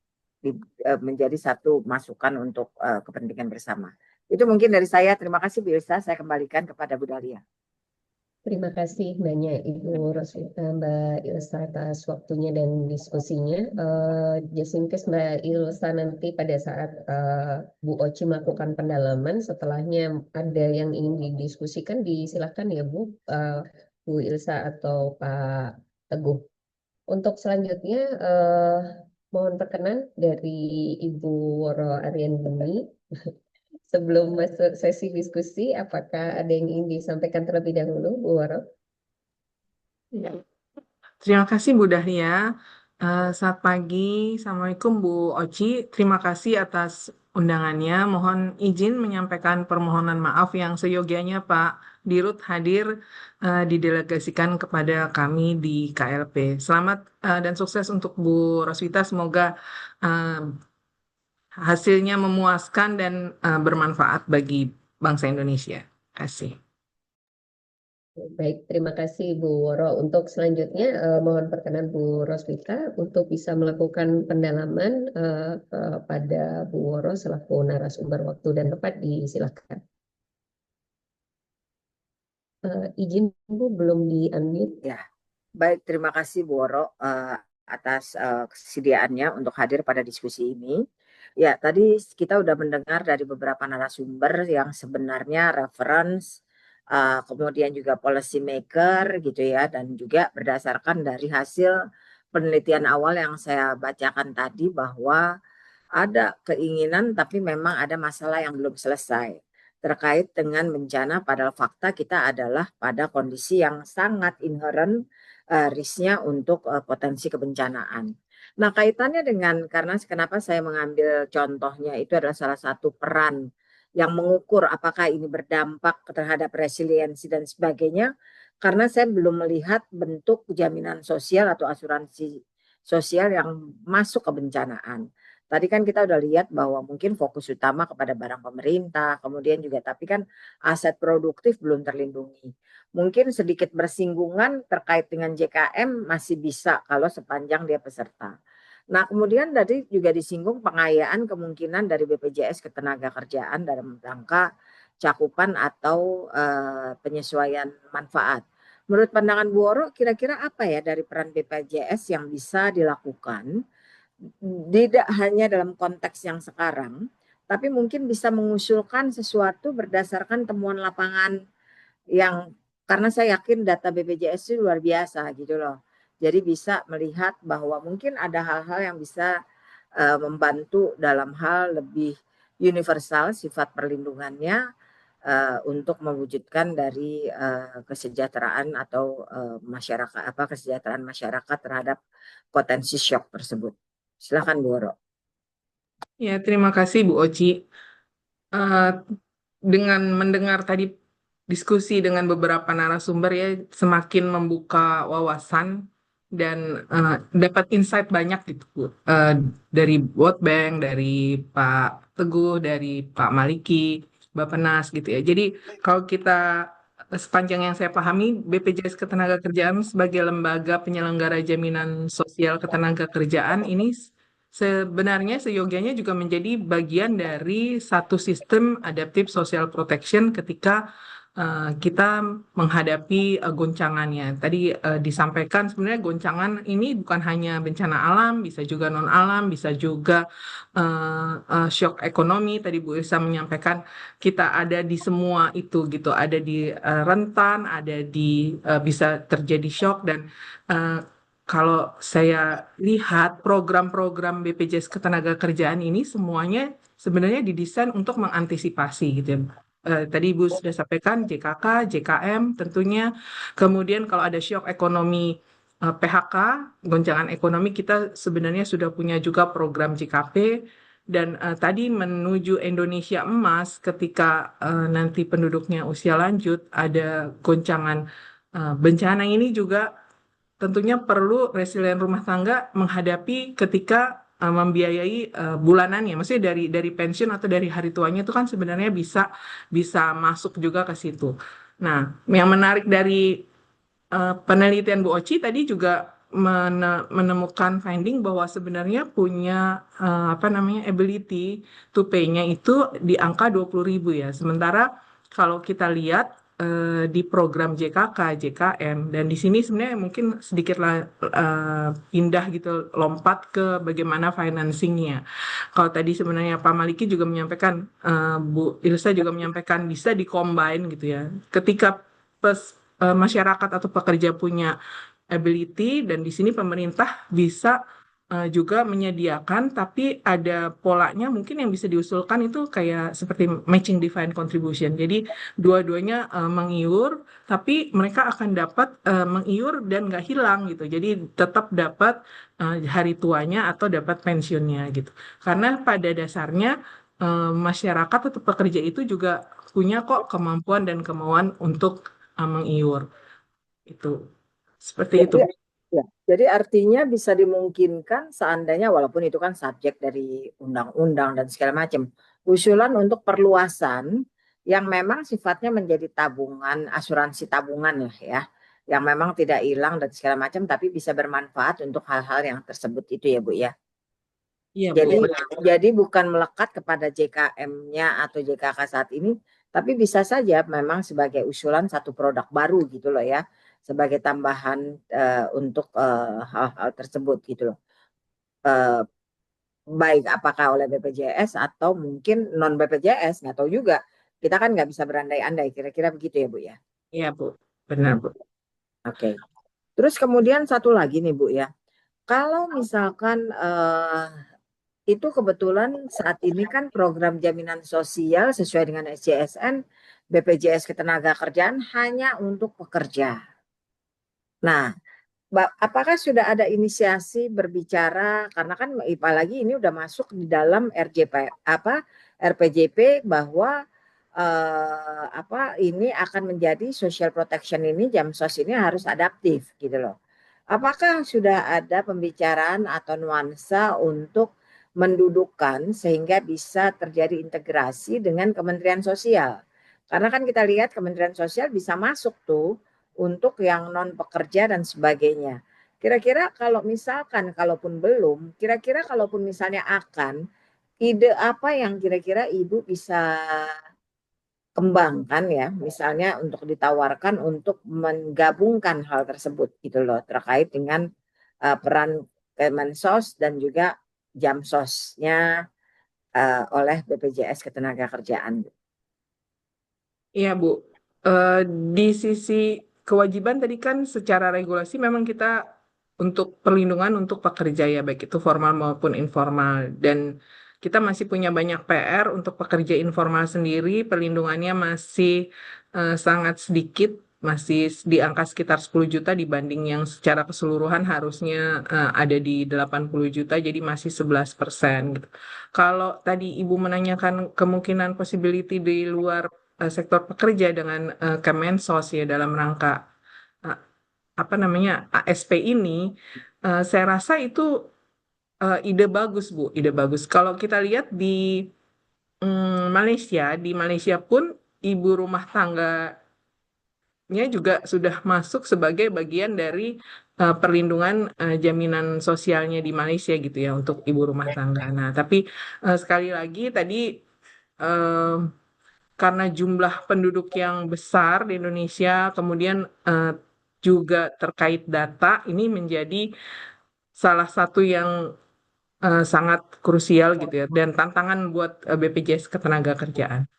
masukan untuk kepentingan bersama. Itu mungkin dari saya. Terima kasih Bu Ilsa. Saya kembalikan kepada Bu Dahlia. Terima kasih banyak Ibu Roswita, Mbak Ilsa atas waktunya dan diskusinya. Just in case Mbak Ilsa nanti pada saat Bu Oci melakukan pendalaman, setelahnya ada yang ingin didiskusikan, disilakan ya Bu, Bu Ilsa atau Pak Teguh. Untuk selanjutnya, mohon perkenan dari Ibu Woro Ariandini. Sebelum masuk sesi diskusi, apakah ada yang ingin disampaikan terlebih dahulu, Bu Waro? Ya. Terima kasih Bu Dahlia. Selamat pagi, Assalamualaikum Bu Oci. Terima kasih atas undangannya. Mohon izin menyampaikan permohonan maaf yang seyogianya Pak Dirut hadir didelegasikan kepada kami di KLP. Selamat dan sukses untuk Bu Roswita. Semoga hasilnya memuaskan dan bermanfaat bagi bangsa Indonesia. Terima kasih. Baik, terima kasih Bu Woro. Untuk selanjutnya, mohon perkenan Bu Roswita untuk bisa melakukan pendalaman pada Bu Woro selaku narasumber waktu dan tempat, disilakan. Izin Bu, belum di-unmute. Ya, baik. Terima kasih Bu Woro atas kesediaannya untuk hadir pada diskusi ini. Ya, tadi kita udah mendengar dari beberapa narasumber yang sebenarnya reference, kemudian juga policy maker gitu ya, dan juga berdasarkan dari hasil penelitian awal yang saya bacakan tadi bahwa ada keinginan tapi memang ada masalah yang belum selesai terkait dengan bencana, padahal fakta kita adalah pada kondisi yang sangat inherent risknya untuk potensi kebencanaan. Nah, kaitannya dengan karena kenapa saya mengambil contohnya itu adalah salah satu peran yang mengukur apakah ini berdampak terhadap resiliensi dan sebagainya, karena saya belum melihat bentuk jaminan sosial atau asuransi sosial yang masuk kebencanaan. Tadi kan kita udah lihat bahwa mungkin fokus utama kepada barang pemerintah, kemudian juga tapi kan aset produktif belum terlindungi. Mungkin sedikit bersinggungan terkait dengan JKM masih bisa kalau sepanjang dia peserta. Nah, kemudian tadi juga disinggung pengayaan kemungkinan dari BPJS Ketenagakerjaan dalam rangka cakupan atau penyesuaian manfaat. Menurut pandangan Bu Woro, kira-kira apa ya dari peran BPJS yang bisa dilakukan tidak hanya dalam konteks yang sekarang, tapi mungkin bisa mengusulkan sesuatu berdasarkan temuan lapangan yang karena saya yakin data BPJS itu luar biasa gitu loh. Jadi bisa melihat bahwa mungkin ada hal-hal yang bisa membantu dalam hal lebih universal sifat perlindungannya, untuk mewujudkan dari kesejahteraan atau kesejahteraan masyarakat terhadap potensi shock tersebut. Silakan Bu Oro. Ya, terima kasih Bu Oci. Eh, dengan mendengar tadi diskusi dengan beberapa narasumber ya, semakin membuka wawasan dan dapat insight banyak gitu Bu. Dari World Bank, dari Pak Teguh, dari Pak Maliki, Bappenas gitu ya. Jadi kalau kita sepanjang yang saya pahami, BPJS Ketenagakerjaan sebagai lembaga penyelenggara jaminan sosial ketenagakerjaan ini sebenarnya seyogianya juga menjadi bagian dari satu sistem adaptive social protection ketika kita menghadapi goncangannya. Tadi disampaikan sebenarnya goncangan ini bukan hanya bencana alam, bisa juga non alam, bisa juga shock ekonomi. Tadi Bu Irsa menyampaikan kita ada di semua itu gitu, ada di rentan, ada di bisa terjadi shock dan uh, kalau saya lihat program-program BPJS Ketenagakerjaan ini semuanya sebenarnya didesain untuk mengantisipasi gitu ya. Tadi Ibu sudah sampaikan JKK, JKM tentunya. Kemudian kalau ada shock ekonomi PHK, goncangan ekonomi kita sebenarnya sudah punya juga program JKP dan tadi menuju Indonesia Emas ketika nanti penduduknya usia lanjut ada goncangan bencana ini juga tentunya perlu resilien rumah tangga menghadapi ketika membiayai bulanannya, maksudnya dari pensiun atau dari hari tuanya itu kan sebenarnya bisa masuk juga ke situ. Nah, yang menarik dari penelitian Bu Oci tadi juga menemukan finding bahwa sebenarnya punya ability to pay-nya itu di angka 20.000 ya. Sementara kalau kita lihat di program JKK, JKM dan di sini sebenarnya mungkin sedikit pindah gitu lompat ke bagaimana financingnya. Kalau tadi sebenarnya Pak Maliki juga menyampaikan, Bu Ilsa juga menyampaikan bisa dikombin gitu ya. Ketika masyarakat atau pekerja punya ability dan di sini pemerintah bisa juga menyediakan tapi ada polanya mungkin yang bisa diusulkan itu kayak seperti matching defined contribution. Jadi dua-duanya mengiur tapi mereka akan dapat mengiur dan nggak hilang gitu. Jadi tetap dapat hari tuanya atau dapat pensiunnya gitu. Karena pada dasarnya masyarakat atau pekerja itu juga punya kok kemampuan dan kemauan untuk mengiur itu seperti itu. Ya, jadi artinya bisa dimungkinkan seandainya walaupun itu kan subjek dari undang-undang dan segala macam, usulan untuk perluasan yang memang sifatnya menjadi tabungan, asuransi tabungan lah ya, yang memang tidak hilang dan segala macam tapi bisa bermanfaat untuk hal-hal yang tersebut itu ya Bu ya. Iya, Jadi bukan melekat kepada JKM-nya atau JKK saat ini, tapi bisa saja memang sebagai usulan satu produk baru gitu loh ya, sebagai tambahan untuk hal-hal tersebut gitu loh. Baik apakah oleh BPJS atau mungkin non BPJS, nggak tahu juga. Kita kan nggak bisa berandai-andai, kira-kira begitu ya Bu ya. Iya Bu, benar Bu. Oke. Terus kemudian satu lagi nih Bu ya, kalau misalkan itu kebetulan saat ini kan program jaminan sosial sesuai dengan SJSN, BPJS Ketenagakerjaan hanya untuk pekerja. Nah, apakah sudah ada inisiasi berbicara karena kan apalagi ini udah masuk di dalam RPJP bahwa ini akan menjadi social protection ini Jamsos ini harus adaptif gitu loh. Apakah sudah ada pembicaraan atau nuansa untuk mendudukkan sehingga bisa terjadi integrasi dengan Kementerian Sosial? Karena kan kita lihat Kementerian Sosial bisa masuk tuh untuk yang non pekerja dan sebagainya. Kira-kira kalau misalkan kalaupun belum, kira-kira kalaupun misalnya akan, ide apa yang kira-kira Ibu bisa kembangkan ya, misalnya untuk ditawarkan untuk menggabungkan hal tersebut gitu loh, terkait dengan peran Kemensos dan juga Jamsosnya oleh BPJS Ketenagakerjaan. Iya Bu, di sisi kewajiban tadi kan secara regulasi memang kita untuk perlindungan untuk pekerja ya baik itu formal maupun informal dan kita masih punya banyak PR untuk pekerja informal sendiri, perlindungannya masih sangat sedikit, masih di angka sekitar 10 juta dibanding yang secara keseluruhan harusnya ada di 80 juta, jadi masih 11% gitu. Kalau tadi Ibu menanyakan kemungkinan possibility di luar sektor pekerja dengan Kemensos ya dalam rangka uh, apa namanya ASP ini, saya rasa itu ide bagus Bu, ide bagus. Kalau kita lihat di di Malaysia pun ibu rumah tangganya juga sudah masuk sebagai bagian dari perlindungan jaminan sosialnya di Malaysia gitu ya untuk ibu rumah tangga. Nah, tapi sekali lagi tadi eh, karena jumlah penduduk yang besar di Indonesia, kemudian juga terkait data, ini menjadi salah satu yang sangat krusial gitu ya, dan tantangan buat BPJS Ketenagakerjaan.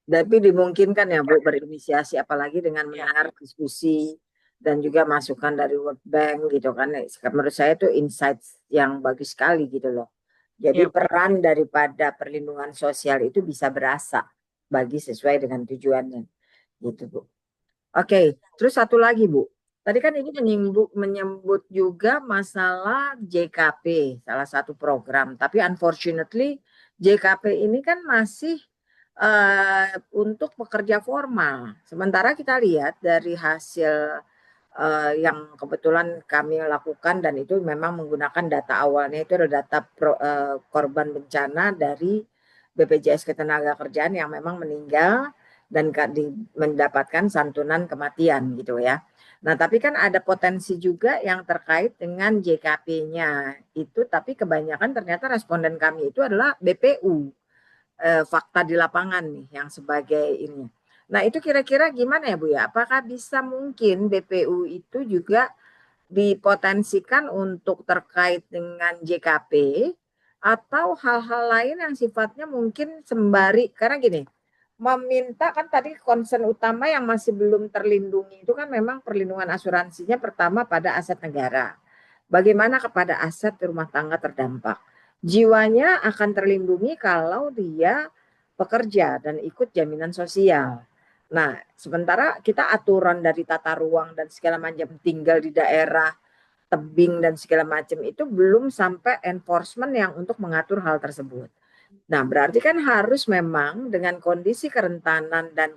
Tapi dimungkinkan ya Bu berinisiasi apalagi dengan Ya, mendengar diskusi dan juga masukan dari World Bank gitu kan. Menurut saya itu insight yang bagus sekali gitu loh. Jadi ya, peran daripada perlindungan sosial itu bisa berasa bagi sesuai dengan tujuannya gitu Bu. Oke, terus satu lagi Bu. Tadi kan ini menyebut juga masalah JKP, salah satu program. Tapi unfortunately JKP ini kan masih untuk pekerja formal. Sementara kita lihat dari hasil yang kebetulan kami lakukan dan itu memang menggunakan data awalnya itu adalah data korban bencana dari BPJS Ketenagakerjaan yang memang meninggal dan mendapatkan santunan kematian gitu ya. Nah, tapi kan ada potensi juga yang terkait dengan JKP-nya itu, tapi kebanyakan ternyata responden kami itu adalah BPU, fakta di lapangan nih yang sebagai ini. Nah, itu kira-kira gimana ya Bu ya? Apakah bisa mungkin BPU itu juga dipotensikan untuk terkait dengan JKP atau hal-hal lain yang sifatnya mungkin sembari, karena gini, meminta kan tadi concern utama yang masih belum terlindungi itu kan memang perlindungan asuransinya pertama pada aset negara. Bagaimana kepada aset rumah tangga terdampak? Jiwanya akan terlindungi kalau dia bekerja dan ikut jaminan sosial. Nah, sementara kita aturan dari tata ruang dan segala macam tinggal di daerah tebing dan segala macam itu belum sampai enforcement yang untuk mengatur hal tersebut. Nah, berarti kan harus memang dengan kondisi kerentanan dan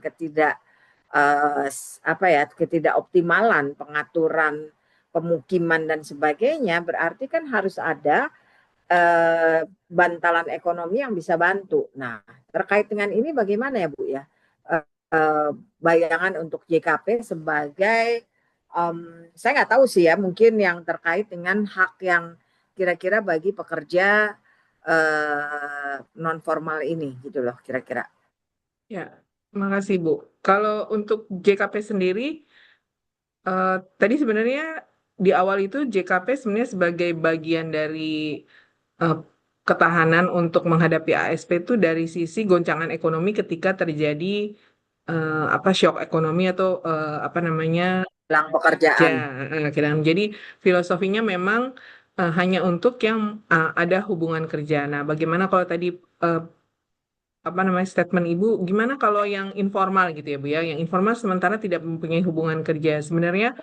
ketidakoptimalan pengaturan pemukiman dan sebagainya, berarti kan harus ada bantalan ekonomi yang bisa bantu. Nah, terkait dengan ini bagaimana ya Bu ya? Bayangan untuk JKP sebagai saya nggak tahu sih ya, mungkin yang terkait dengan hak yang kira-kira bagi pekerja non formal ini gitu loh kira-kira. ya. Makasih Bu. Kalau untuk JKP sendiri, tadi sebenarnya di awal itu JKP sebenarnya sebagai bagian dari ketahanan untuk menghadapi ASP itu dari sisi goncangan ekonomi ketika terjadi shock ekonomi atau Hilang pekerjaan. Jadi filosofinya memang hanya untuk yang ada hubungan kerja. Nah, bagaimana kalau tadi statement Ibu, gimana kalau yang informal gitu ya Bu ya? Yang informal sementara tidak mempunyai hubungan kerja. Sebenarnya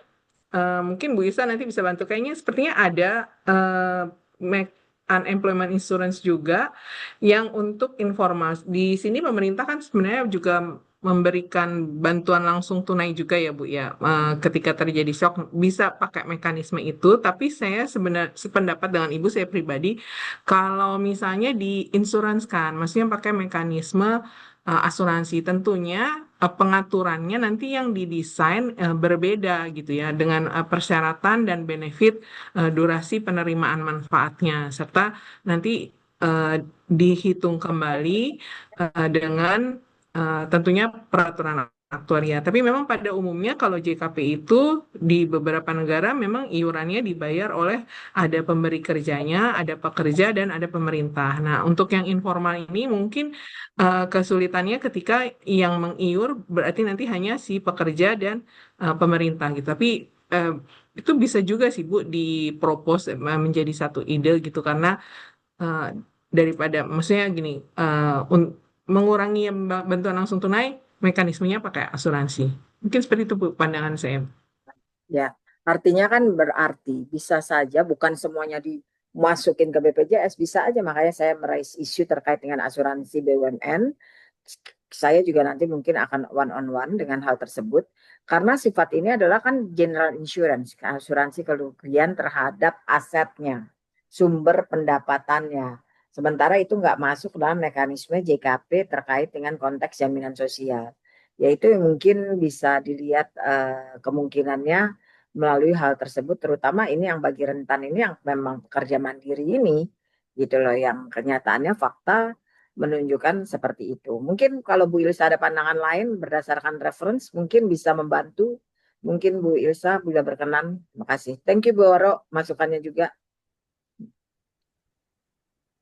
mungkin Bu Isa nanti bisa bantu. Kayaknya sepertinya ada unemployment insurance juga yang untuk informal. Di sini pemerintah kan sebenarnya juga memberikan bantuan langsung tunai juga ya Bu ya. Ketika terjadi shock bisa pakai mekanisme itu. Tapi saya sebenarnya sependapat dengan Ibu, saya pribadi, kalau misalnya diinsuransikan, maksudnya pakai mekanisme asuransi, tentunya pengaturannya nanti yang didesain berbeda gitu ya, dengan persyaratan dan benefit durasi penerimaan manfaatnya, serta nanti dihitung kembali dengan tentunya peraturan aktuaria. Tapi memang pada umumnya kalau JKP itu di beberapa negara memang iurannya dibayar oleh ada pemberi kerjanya, ada pekerja, dan ada pemerintah. Nah, untuk yang informal ini mungkin kesulitannya ketika yang mengiur berarti nanti hanya si pekerja dan pemerintah gitu. Tapi itu bisa juga sih Bu dipropos menjadi satu ide gitu, karena eh, daripada maksudnya gini, mengurangi bantuan langsung tunai, mekanismenya pakai asuransi. Mungkin seperti itu Bu, pandangan saya. Ya, artinya kan berarti bisa saja bukan semuanya dimasukin ke BPJS, bisa aja makanya saya meraih isu terkait dengan asuransi BUMN. Saya juga nanti mungkin akan one on one dengan hal tersebut karena sifat ini adalah kan general insurance, asuransi kerugian terhadap asetnya, sumber pendapatannya. Sementara itu nggak masuk dalam mekanisme JKP terkait dengan konteks jaminan sosial. Yaitu yang mungkin bisa dilihat kemungkinannya melalui hal tersebut, terutama ini yang bagi rentan ini yang memang pekerja mandiri ini, gitu loh, yang kenyataannya fakta menunjukkan seperti itu. Mungkin kalau Bu Ilsa ada pandangan lain berdasarkan reference, mungkin bisa membantu. Mungkin Bu Ilsa bila berkenan. Terima kasih. Thank you Bu Oro, masukannya juga.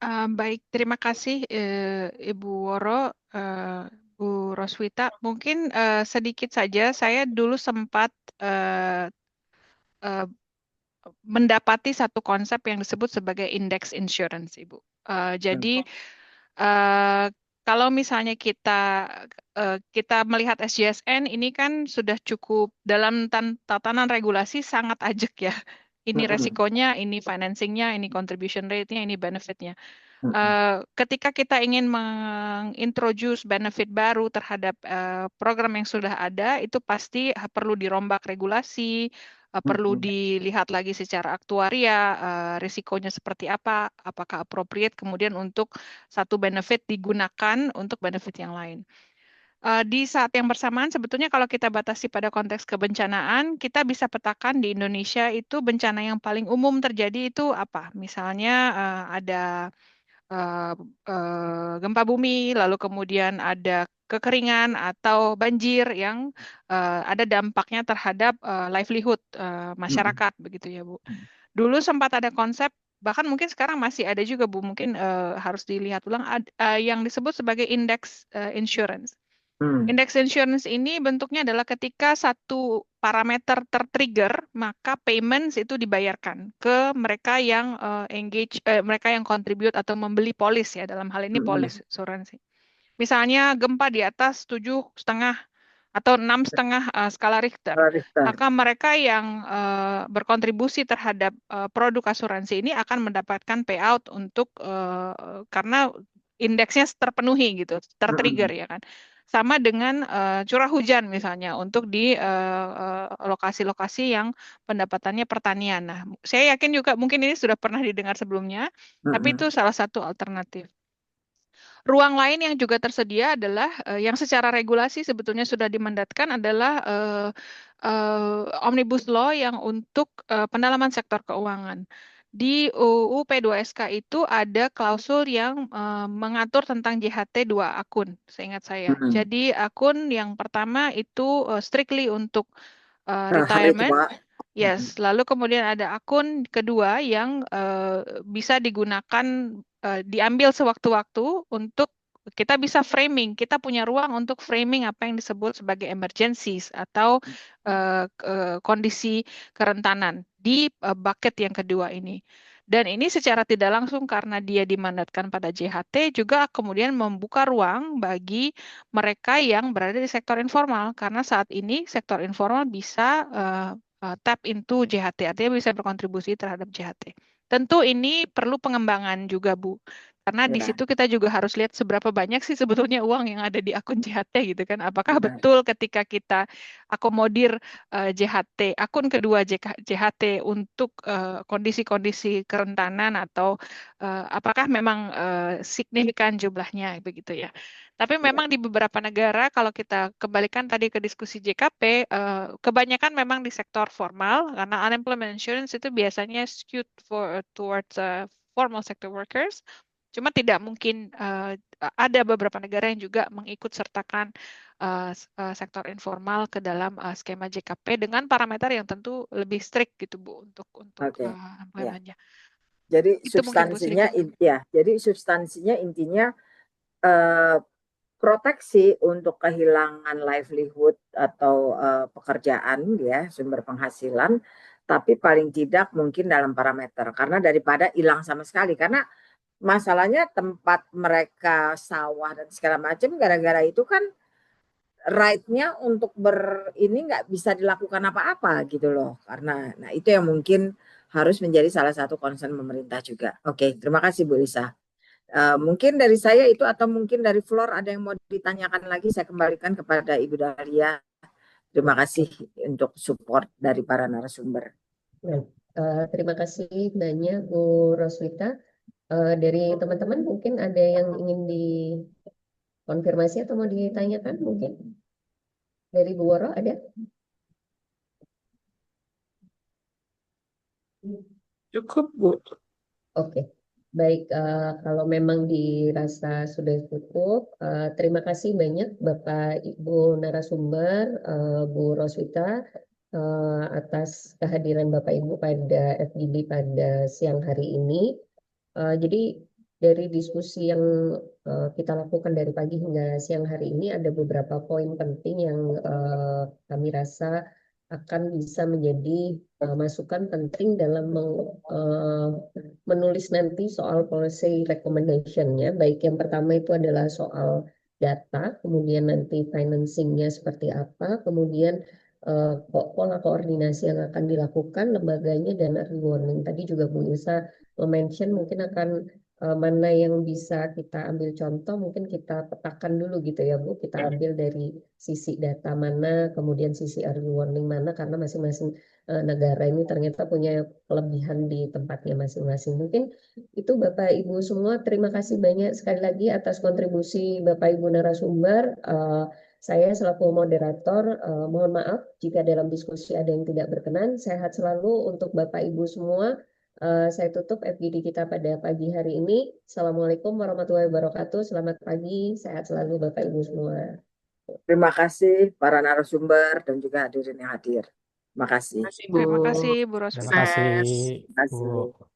Baik, terima kasih Ibu Woro, Bu Roswita. Mungkin sedikit saja, saya dulu sempat mendapati satu konsep yang disebut sebagai index insurance, Ibu. Jadi kalau misalnya kita melihat SJSN ini kan sudah cukup dalam tatanan regulasi sangat ajak ya. Ini resikonya, ini financingnya, ini contribution rate-nya, ini benefit-nya. Ketika kita ingin mengintroduce benefit baru terhadap program yang sudah ada, itu pasti perlu dirombak regulasi, perlu dilihat lagi secara aktuaria, risikonya seperti apa, apakah appropriate kemudian untuk satu benefit digunakan untuk benefit yang lain. Di saat yang bersamaan sebetulnya kalau kita batasi pada konteks kebencanaan, kita bisa petakan di Indonesia itu bencana yang paling umum terjadi itu apa? Misalnya ada gempa bumi, lalu kemudian ada kekeringan atau banjir yang ada dampaknya terhadap livelihood masyarakat, begitu ya Bu. Dulu sempat ada konsep, bahkan mungkin sekarang masih ada juga Bu, mungkin harus dilihat ulang, yang disebut sebagai index insurance. Index insurance ini bentuknya adalah ketika satu parameter tertrigger, maka payments itu dibayarkan ke mereka yang mereka yang contribute atau membeli polis ya, dalam hal ini polis asuransi. Misalnya gempa di atas 7,5 atau 6,5 skala Richter, maka mereka yang berkontribusi terhadap produk asuransi ini akan mendapatkan payout untuk karena indeksnya terpenuhi gitu, tertrigger ya kan. Sama dengan curah hujan misalnya untuk di lokasi-lokasi yang pendapatannya pertanian. Nah, saya yakin juga mungkin ini sudah pernah didengar sebelumnya, tapi itu salah satu alternatif. Ruang lain yang juga tersedia adalah yang secara regulasi sebetulnya sudah dimandatkan adalah Omnibus Law yang untuk pendalaman sektor keuangan. Di UU P2SK itu ada klausul yang mengatur tentang JHT 2 akun, seingat saya. Jadi akun yang pertama itu strictly untuk retirement. Yes, lalu kemudian ada akun kedua yang bisa digunakan, diambil sewaktu-waktu untuk kita bisa framing, kita punya ruang untuk framing apa yang disebut sebagai emergencies atau kondisi kerentanan di bucket yang kedua ini. Dan ini secara tidak langsung karena dia dimandatkan pada JHT juga kemudian membuka ruang bagi mereka yang berada di sektor informal karena saat ini sektor informal bisa tap into JHT, artinya bisa berkontribusi terhadap JHT. Tentu ini perlu pengembangan juga, Bu. Karena di situ kita juga harus lihat seberapa banyak sih sebetulnya uang yang ada di akun JHT gitu kan. Apakah betul ketika kita akomodir JHT, akun kedua JHT untuk kondisi-kondisi kerentanan atau apakah memang signifikan jumlahnya begitu ya. Tapi memang di beberapa negara kalau kita kembalikan tadi ke diskusi JKP, kebanyakan memang di sektor formal karena unemployment insurance itu biasanya skewed towards formal sector workers. Cuma tidak mungkin ada beberapa negara yang juga mengikut sertakan sektor informal ke dalam skema JKP dengan parameter yang tentu lebih strict gitu Bu untuk employment-nya. Jadi Itu mungkin Bu sedikit. jadi substansinya intinya proteksi untuk kehilangan livelihood atau pekerjaan ya, sumber penghasilan, tapi paling tidak mungkin dalam parameter karena daripada hilang sama sekali karena masalahnya tempat mereka sawah dan segala macam, gara-gara itu kan right-nya untuk ini nggak bisa dilakukan apa-apa gitu loh. Karena, nah itu yang mungkin harus menjadi salah satu concern pemerintah juga. Oke, terima kasih Bu Lisa. Mungkin dari saya itu, atau mungkin dari floor ada yang mau ditanyakan lagi, saya kembalikan kepada Ibu Dahlia. Terima kasih untuk support dari para narasumber. Nah, terima kasih banyak Bu Roswita. Dari teman-teman mungkin ada yang ingin dikonfirmasi atau mau ditanyakan mungkin? Dari Bu Woro ada? Cukup, Bu. Oke, baik. Kalau memang dirasa sudah cukup, terima kasih banyak Bapak Ibu narasumber, Bu Roswita, atas kehadiran Bapak Ibu pada FGD pada siang hari ini. Jadi dari diskusi yang kita lakukan dari pagi hingga siang hari ini ada beberapa poin penting yang kami rasa akan bisa menjadi masukan penting dalam menulis nanti soal policy recommendation-nya. Baik, yang pertama itu adalah soal data, kemudian nanti financing-nya seperti apa, kemudian pola koordinasi yang akan dilakukan, lembaganya, dan early warning. Tadi juga Bu Ilsa mention mungkin akan mana yang bisa kita ambil contoh, mungkin kita petakan dulu gitu ya Bu, kita ambil dari sisi data mana, kemudian sisi early warning mana, karena masing-masing negara ini ternyata punya kelebihan di tempatnya masing-masing. Mungkin itu Bapak Ibu semua, terima kasih banyak sekali lagi atas kontribusi Bapak Ibu narasumber. Saya selaku moderator, mohon maaf jika dalam diskusi ada yang tidak berkenan. Sehat selalu untuk Bapak Ibu semua. Saya tutup FGD kita pada pagi hari ini. Assalamualaikum warahmatullahi wabarakatuh. Selamat pagi, sehat selalu Bapak Ibu semua. Terima kasih para narasumber dan juga hadirin yang hadir. Terima kasih. Terima kasih, Bu. Terima kasih Bu Terima Roswita. kasih, Sukses. Terima kasih. Bu.